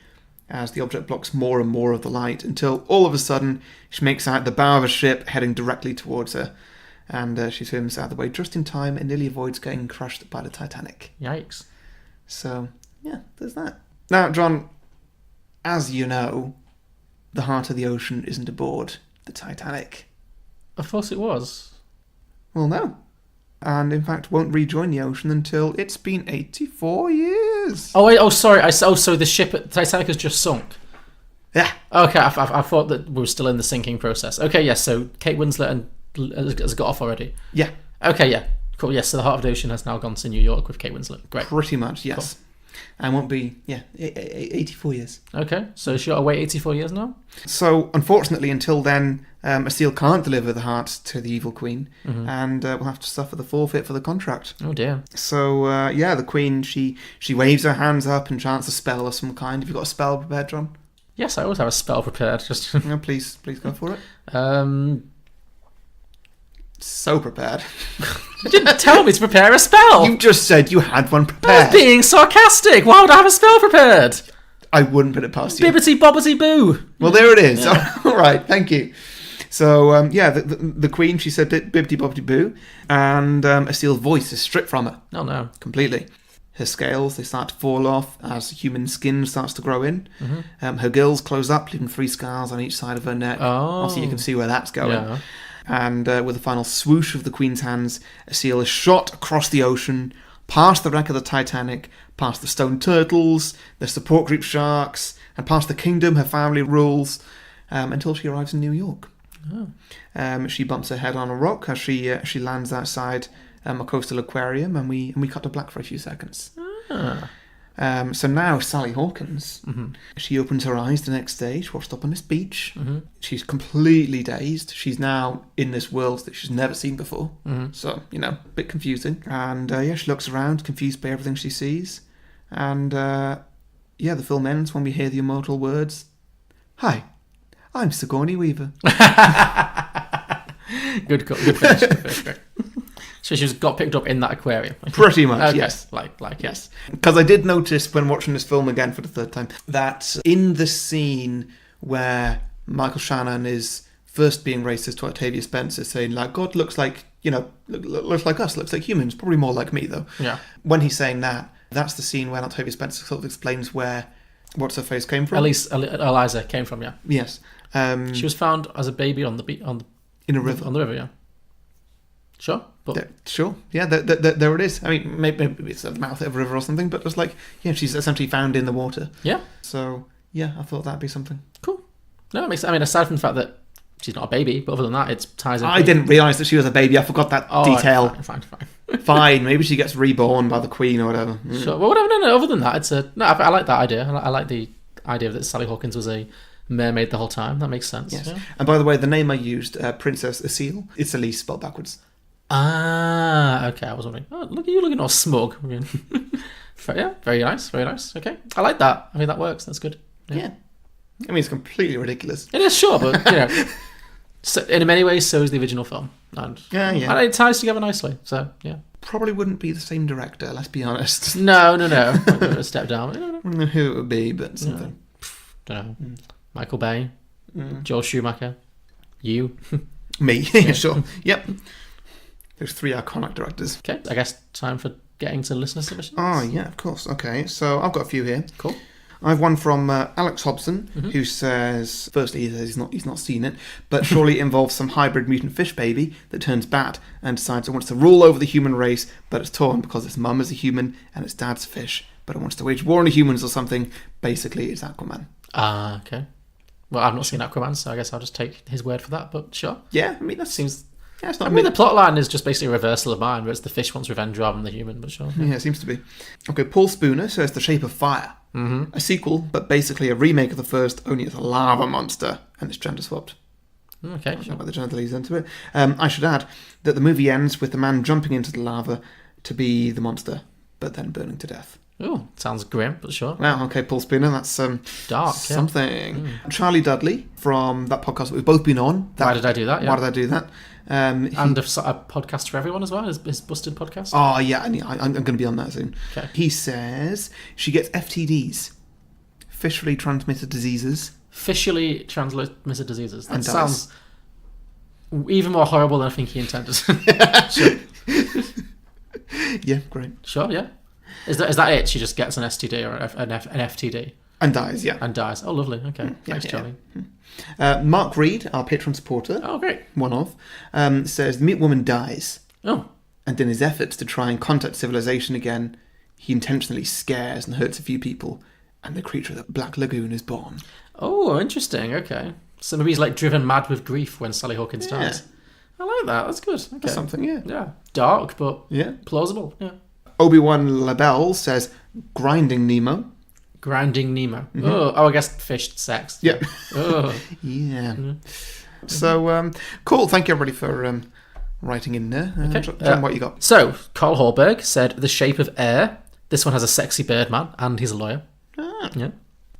as the object blocks more and more of the light, until all of a sudden she makes out the bow of a ship heading directly towards her. And she swims out of the way just in time and nearly avoids getting crushed by the Titanic. Yikes. So, yeah, there's that. Now, John, as you know, the heart of the ocean isn't aboard the Titanic. I thought it was. Well, no. And, in fact, won't rejoin the ocean until it's been 84 years. Oh, wait, sorry. So the ship at Titanic has just sunk? Yeah. Okay, I thought that we were still in the sinking process. Okay, yes, so Kate Winslet has got off already. Yeah. Okay, yeah. Cool, yes, so the Heart of the Ocean has now gone to New York with Kate Winslet. Great. Pretty much, yes. Cool. And won't be, 84 years. Okay, so she's got to wait 84 years now? So, unfortunately, until then, Asiel can't deliver the heart to the evil queen, and will have to suffer the forfeit for the contract. Oh, dear. So, the queen, she waves her hands up and chants a spell of some kind. Have you got a spell prepared, John? Yes, I always have a spell prepared. Just no, please go for it. So prepared. You didn't tell me to prepare a spell. You just said you had one prepared. I was being sarcastic. Why would I have a spell prepared? I wouldn't put it past you. Bibbity bobbity boo. Well, there it is. Yeah. All right, thank you. So, the queen, she said bibbity bobbity boo, and Asiel's voice is stripped from her. Oh, no. Completely. Her scales, they start to fall off as human skin starts to grow in. Her gills close up, leaving 3 scars on each side of her neck. Oh. Obviously, you can see where that's going. Yeah. And with a final swoosh of the Queen's hands, a seal is shot across the ocean, past the wreck of the Titanic, past the stone turtles, the support group sharks, and past the kingdom her family rules, until she arrives in New York. She bumps her head on a rock as she lands outside a coastal aquarium, and we cut to black for a few seconds. So now Sally Hawkins, she opens her eyes the next day. She washed up on this beach. She's completely dazed. She's now in this world that she's never seen before. So, a bit confusing. And she looks around, confused by everything she sees. And the film ends when we hear the immortal words, "Hi, I'm Sigourney Weaver." Good finish. So she's got picked up in that aquarium. Pretty much, okay. yes. Yes. Because I did notice when watching this film again for the third time that in the scene where Michael Shannon is first being racist to Octavia Spencer, saying like, God looks like, looks like us, looks like humans, probably more like me though. Yeah. When he's saying that, that's the scene when Octavia Spencer sort of explains where what's her face came from. At least Eliza came from, yeah. Yes. She was found as a baby in a river. On the river, yeah. Sure. But sure. Yeah, there it is. I mean, maybe it's at the mouth of a river or something, but it's like, she's essentially found in the water. Yeah. So, I thought that'd be something. Cool. No, it makes. I mean, aside from the fact that she's not a baby, but other than that, it ties in. I didn't realise that she was a baby. I forgot that detail. Fine. Fine. Maybe she gets reborn by the Queen or whatever. Sure. Well, whatever. No. Other than that, I like that idea. I like the idea that Sally Hawkins was a mermaid the whole time. That makes sense. Yes. Yeah. And by the way, the name I used, Princess Seal, it's Elise spelled backwards. Ah, okay. I was wondering. Oh, look at you looking all smug. Yeah, very nice. Okay, I like that. I mean, that works. That's good. Yeah. I mean, it's completely ridiculous. It is, sure, but so, in many ways, so is the original film, and and it ties together nicely. So yeah, probably wouldn't be the same director. Let's be honest. No. A step down. I don't know who it would be, but something. Don't know. Michael Bay, Joel Schumacher, you, me. Yeah, sure. Yep. There's 3 iconic directors. Okay, I guess time for getting to listener submissions. Oh, yeah, of course. Okay, so I've got a few here. Cool. I have one from Alex Hobson, who says, firstly, he says he's not seen it, but surely it involves some hybrid mutant fish baby that turns bad and decides it wants to rule over the human race, but it's torn because its mum is a human and its dad's a fish, but it wants to wage war on the humans or something. Basically, it's Aquaman. Ah, okay. Well, I've not seen Aquaman, so I guess I'll just take his word for that, but sure. Yeah, I mean, that seems... Yeah, it's not the plot line is just basically a reversal of mine, where it's the fish wants revenge rather than the human, but sure. Yeah, it seems to be. Okay, Paul Spooner says The Shape of Fire. A sequel, but basically a remake of the first, only as a lava monster, and it's gender swapped. Okay, I don't know why the gender leads into it. I should add that the movie ends with the man jumping into the lava to be the monster, but then burning to death. Oh, sounds grim, but sure. Wow, okay, Paul Spooner, that's dark, something. Charlie Dudley, from that podcast that we've both been on. Why Did I Do That? Yeah. Why Did I Do That? And a podcast for everyone as well, his Busted podcast. Oh, yeah, I'm going to be on that soon. Okay. He says she gets FTDs, fishery transmitted diseases. Fishery transmitted diseases. That And sounds even more horrible than I think he intended. Sure. Yeah, great. Sure, yeah. Is that it? She just gets an STD or an FTD? And dies, yeah. And dies. Oh, lovely. Okay. Thanks, yeah. Charlie. Mark Reed, our Patreon supporter. Oh, great. One of. Says the mute woman dies. Oh. And in his efforts to try and contact civilization again, he intentionally scares and hurts a few people, and the creature of the Black Lagoon is born. Oh, interesting. Okay. So maybe he's like driven mad with grief when Sally Hawkins dies. I like that. That's good. Okay. That's something, yeah. Yeah. Dark, but yeah, plausible. Yeah. Obi-Wan Labelle says Grinding Nemo. Grinding Nemo. Oh, I guess fish sex. Yeah. Oh. Yeah. So, cool. Thank you, everybody, for writing in there. Okay. John, what you got? So, Carl Horberg said The Shape of Air. This one has a sexy Birdman, and he's a lawyer. Ah. Yeah.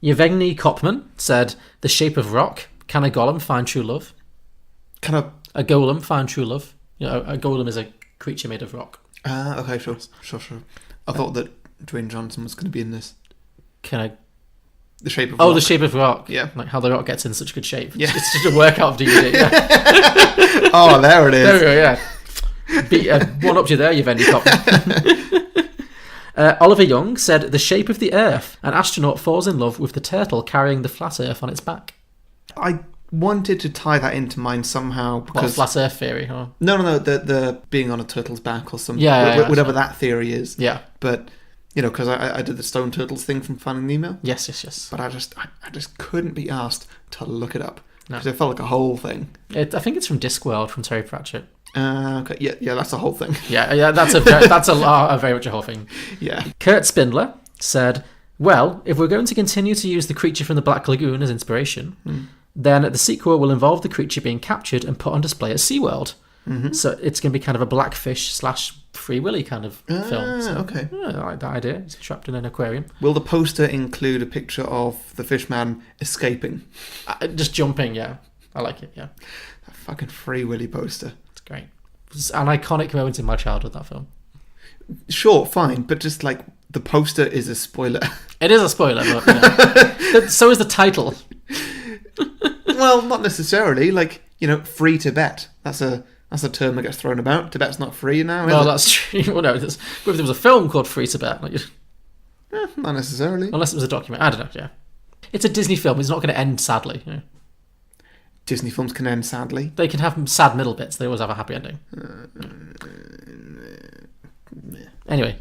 Yevgeny Kopman said The Shape of Rock. Can a golem find true love? A golem find true love? You know, a golem is a creature made of rock. Okay, sure. I thought that Dwayne Johnson was going to be in this. The Shape of Rock. Oh, The Shape of Rock. Yeah. Like how the rock gets in such good shape. Yeah. It's just a workout DVD. Yeah. Oh, there it is. There we go, yeah. One up to you there, Yevgeny Kopman. Oliver Young said The Shape of the Earth. An astronaut falls in love with the turtle carrying the flat Earth on its back. I wanted to tie that into mine somehow. What, Because flat Earth theory? Or... No, the being on a turtle's back or something. Yeah, whatever that theory is. Yeah. But, because I did the Stone Turtles thing from Finding Nemo. Yes. But I just couldn't be asked to look it up. No. Because it felt like a whole thing. I think it's from Discworld, from Terry Pratchett. Okay, yeah, that's a whole thing. Yeah, that's a very much a whole thing. Yeah. Kurt Spindler said, well, if we're going to continue to use the creature from the Black Lagoon as inspiration, then the sequel will involve the creature being captured and put on display at SeaWorld. Mm-hmm. So it's going to be kind of a Blackfish / Free Willy kind of film. So, okay. I like that idea. It's trapped in an aquarium. Will the poster include a picture of the fishman escaping? Just jumping, yeah. I like it, yeah. That fucking Free Willy poster. It's great. It's an iconic moment in my childhood, that film. Sure, fine, but just like the poster is a spoiler. It is a spoiler, but so is the title. Well, not necessarily. Like, free Tibet. That's a term that gets thrown about. Tibet's not free now, is Well, it? that's true. Well, no, if there was a film called Free Tibet, Not necessarily. Unless it was a document. I don't know, yeah. It's a Disney film. It's not going to end sadly. Disney films can end sadly. They can have sad middle bits. They always have a happy ending. Anyway.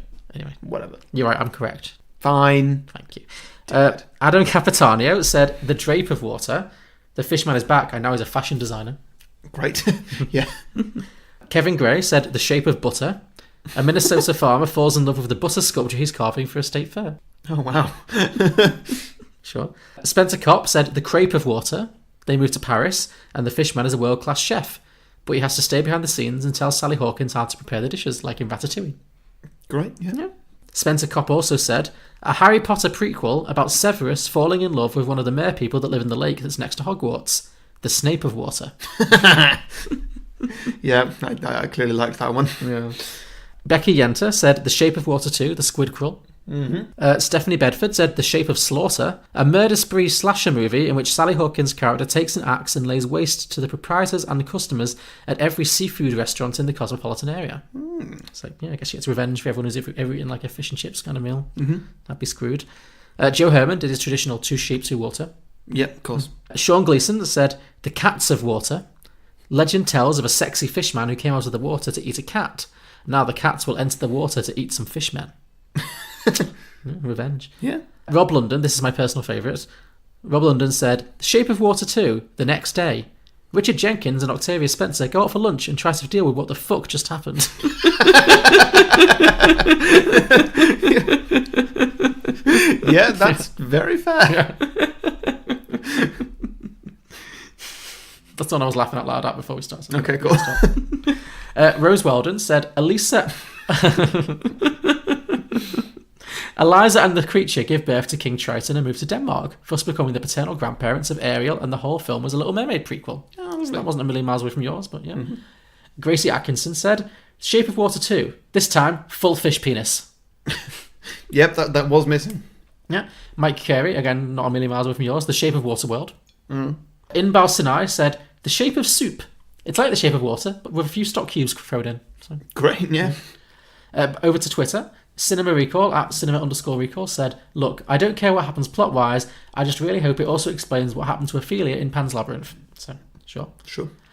Whatever. You're right, I'm correct. Fine. Thank you. Adam Capitanio said, The Drape of Water. The fishman is back, and now he's a fashion designer. Great. Yeah. Kevin Gray said, The Shape of Butter. A Minnesota farmer falls in love with the butter sculpture he's carving for a state fair. Oh, wow. Sure. Spencer Kopp said, The Crepe of Water. They move to Paris, and the fishman is a world-class chef, but he has to stay behind the scenes and tell Sally Hawkins how to prepare the dishes, like in Ratatouille. Great, yeah. Spencer Kopp also said, a Harry Potter prequel about Severus falling in love with one of the merpeople that live in the lake that's next to Hogwarts. The Snape of Water. Yeah, I clearly liked that one. Yeah. Becky Yenter said, The Shape of Water 2, The Squid Crawl. Mm-hmm. Stephanie Bedford said, The Shape of Slaughter, a murder spree slasher movie in which Sally Hawkins' character takes an axe and lays waste to the proprietors and customers at every seafood restaurant in the cosmopolitan area. It's like, yeah, I guess she gets revenge for everyone who's ever eaten like a fish and chips kind of meal. Mm-hmm. That'd be screwed. Joe Herman did his traditional 2 sheep, 2 water. Yep, of course. Sean Gleason said, The Cats of Water. Legend tells of a sexy fishman who came out of the water to eat a cat. Now the cats will enter the water to eat some fishmen. Revenge. Yeah. Rob London, this is my personal favourite. Rob London said, The Shape of Water 2, the next day. Richard Jenkins and Octavia Spencer go out for lunch and try to deal with what the fuck just happened. Yeah, that's very fair. Yeah. That's the one I was laughing out loud at before we started. Okay, cool. Rose Weldon said, Eliza and the creature give birth to King Triton and move to Denmark, thus becoming the paternal grandparents of Ariel, and the whole film was a Little Mermaid prequel. So that wasn't a million miles away from yours, but yeah. Mm-hmm. Gracie Atkinson said, Shape of Water 2, this time, full fish penis. Yep, that was missing. Yeah. Mike Carey, again, not a million miles away from yours, The Shape of Water World. Inbal Sinai said, The Shape of Soup. It's like The Shape of Water, but with a few stock cubes thrown in. So. Great, yeah. Over to Twitter, Cinema Recall, at cinema_recall, said, Look, I don't care what happens plot-wise, I just really hope it also explains what happened to Ophelia in Pan's Labyrinth. So, sure.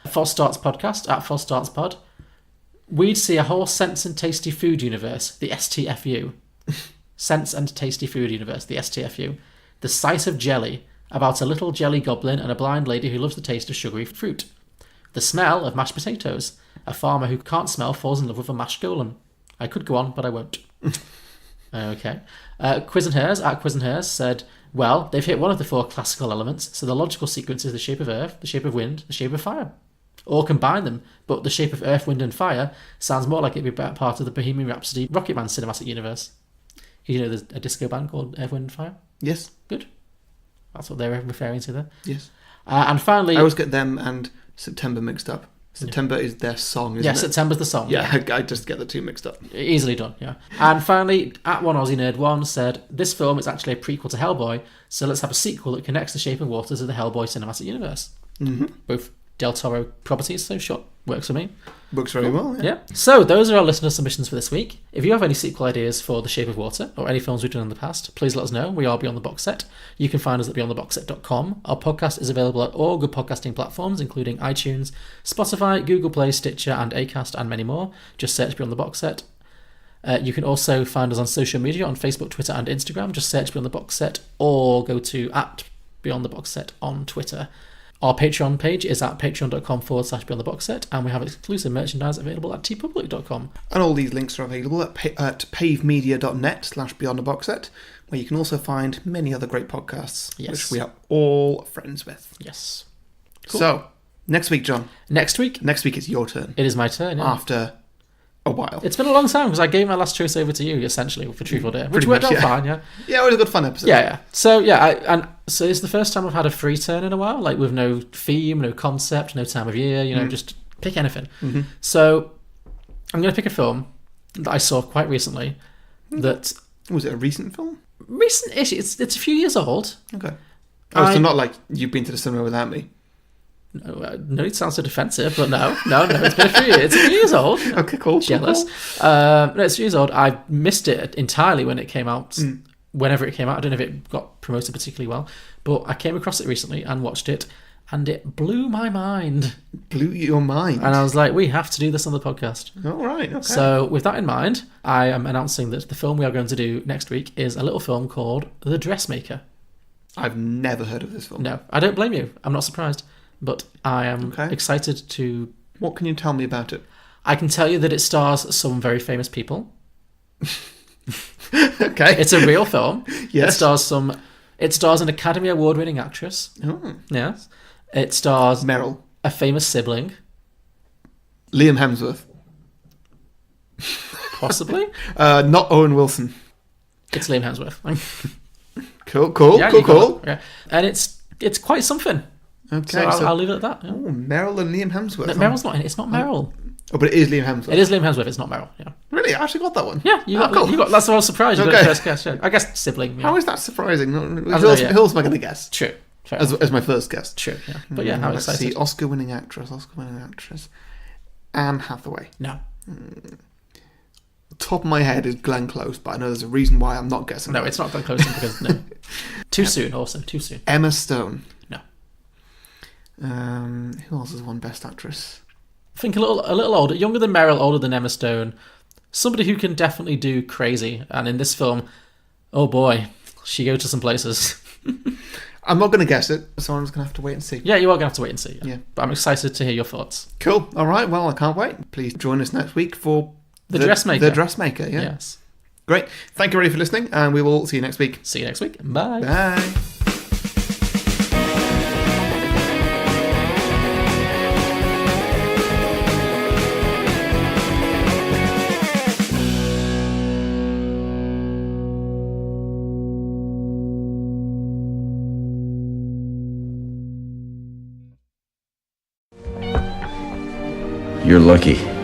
False Starts Podcast, at False Starts Pod. We'd see a whole Sense and Tasty Food universe, the STFU. Sense and Tasty Food universe, the STFU. The Sight of Jelly, about a little jelly goblin and a blind lady who loves the taste of sugary fruit. The Smell of Mashed Potatoes, a farmer who can't smell falls in love with a mashed golem. I could go on, but I won't. Okay. Quiz and Hers, at Quiz and Hers, said, well, they've hit one of the 4 classical elements, so the logical sequence is the shape of earth, the shape of wind, the shape of fire. Or combine them, but the shape of earth, wind and fire sounds more like it'd be part of the Bohemian Rhapsody Rocketman cinematic universe. You know there's a disco band called Earth, Wind and Fire? Yes. Good. That's what they're referring to there. Yes. And finally... I always get them and September mixed up. September is their song, isn't it? Yeah, September's the song. Yeah, I just get the 2 mixed up. Easily done, yeah. And finally, at One Aussie Nerd 1 said, this film is actually a prequel to Hellboy, so let's have a sequel that connects The Shape of Water to the Hellboy cinematic universe. Mm-hmm. Both Del Toro properties, so sure, works for me. Works very well. Yeah. Yeah. So those are our listener submissions for this week. If you have any sequel ideas for The Shape of Water or any films we've done in the past, please let us know. We are Beyond the Box Set. You can find us at beyondtheboxset.com. Our podcast is available at all good podcasting platforms, including iTunes, Spotify, Google Play, Stitcher, and Acast, and many more. Just search Beyond the Box Set. You can also find us on social media on Facebook, Twitter, and Instagram. Just search Beyond the Box Set, or go to @BeyondTheBoxSet on Twitter. Our Patreon page is at patreon.com/Beyond the Box Set, and we have exclusive merchandise available at tpublic.com. And all these links are available at pavemedia.net/Beyond the Box Set, where you can also find many other great podcasts, which we are all friends with. Yes. Cool. So, next week, John. Next week it's your turn. It is my turn, yeah. After a while. It's been a long time, because I gave my last choice over to you, essentially, for Truth or Dare, which worked out fine, yeah. Yeah, it was a good fun episode. Yeah. So, so it's the first time I've had a free turn in a while, like with no theme, no concept, no time of year, just pick anything. Mm-hmm. So, I'm going to pick a film that I saw quite recently that... Was it a recent film? Recent-ish. It's a few years old. Okay. Oh, so not like you've been to the cinema without me? No, it sounds so defensive, but no, it's been a few years. It's a few years old. Okay, cool. Jealous. Cool. No, it's a few years old. I missed it entirely when it came out. Whenever it came out, I don't know if it got promoted particularly well, but I came across it recently and watched it, and it blew my mind. Blew your mind? And I was like, we have to do this on the podcast. All right, okay. So with that in mind, I am announcing that the film we are going to do next week is a little film called The Dressmaker. I've never heard of this film. No, I don't blame you. I'm not surprised. But I am excited to... What can you tell me about it? I can tell you that it stars some very famous people. Okay. It's a real film. Yes. It stars an Academy Award-winning actress. Oh. Yes. It stars... Meryl. A famous sibling. Liam Hemsworth. Possibly. Not Owen Wilson. It's Liam Hemsworth. Cool. Yeah. And it's quite something. Okay, so I'll leave it at that. Yeah. Oh, Meryl and Liam Hemsworth. No, Meryl's not in it. It's not Meryl. Oh, but it is Liam Hemsworth. It is Liam Hemsworth. It's not Meryl. Yeah. Really? I actually got that one. Yeah, you got. That's why I was surprised. You got the first guess. Yeah. I guess sibling. Yeah. How is that surprising? Who I don't know, else am I going to guess? True. As my first guess. True. Yeah. But yeah, how let's excited. see. Oscar-winning actress. Anne Hathaway. No. Top of my head is Glenn Close, but I know there's a reason why I'm not guessing. No, it's not Glenn Close because no. Too soon. Also, too soon. Emma Stone. No. Who else has won Best Actress? Think a little older, younger than Meryl, older than Emma Stone. Somebody who can definitely do crazy. And in this film, oh boy, she goes to some places. I'm not going to guess it, so I'm just going to have to wait and see. Yeah, you are going to have to wait and see. Yeah. But I'm excited to hear your thoughts. Cool. All right. Well, I can't wait. Please join us next week for The Dressmaker. The Dressmaker. Yeah. Yes. Great. Thank you, everybody, for listening, and we will see you next week. See you next week. Bye. Bye. You're lucky.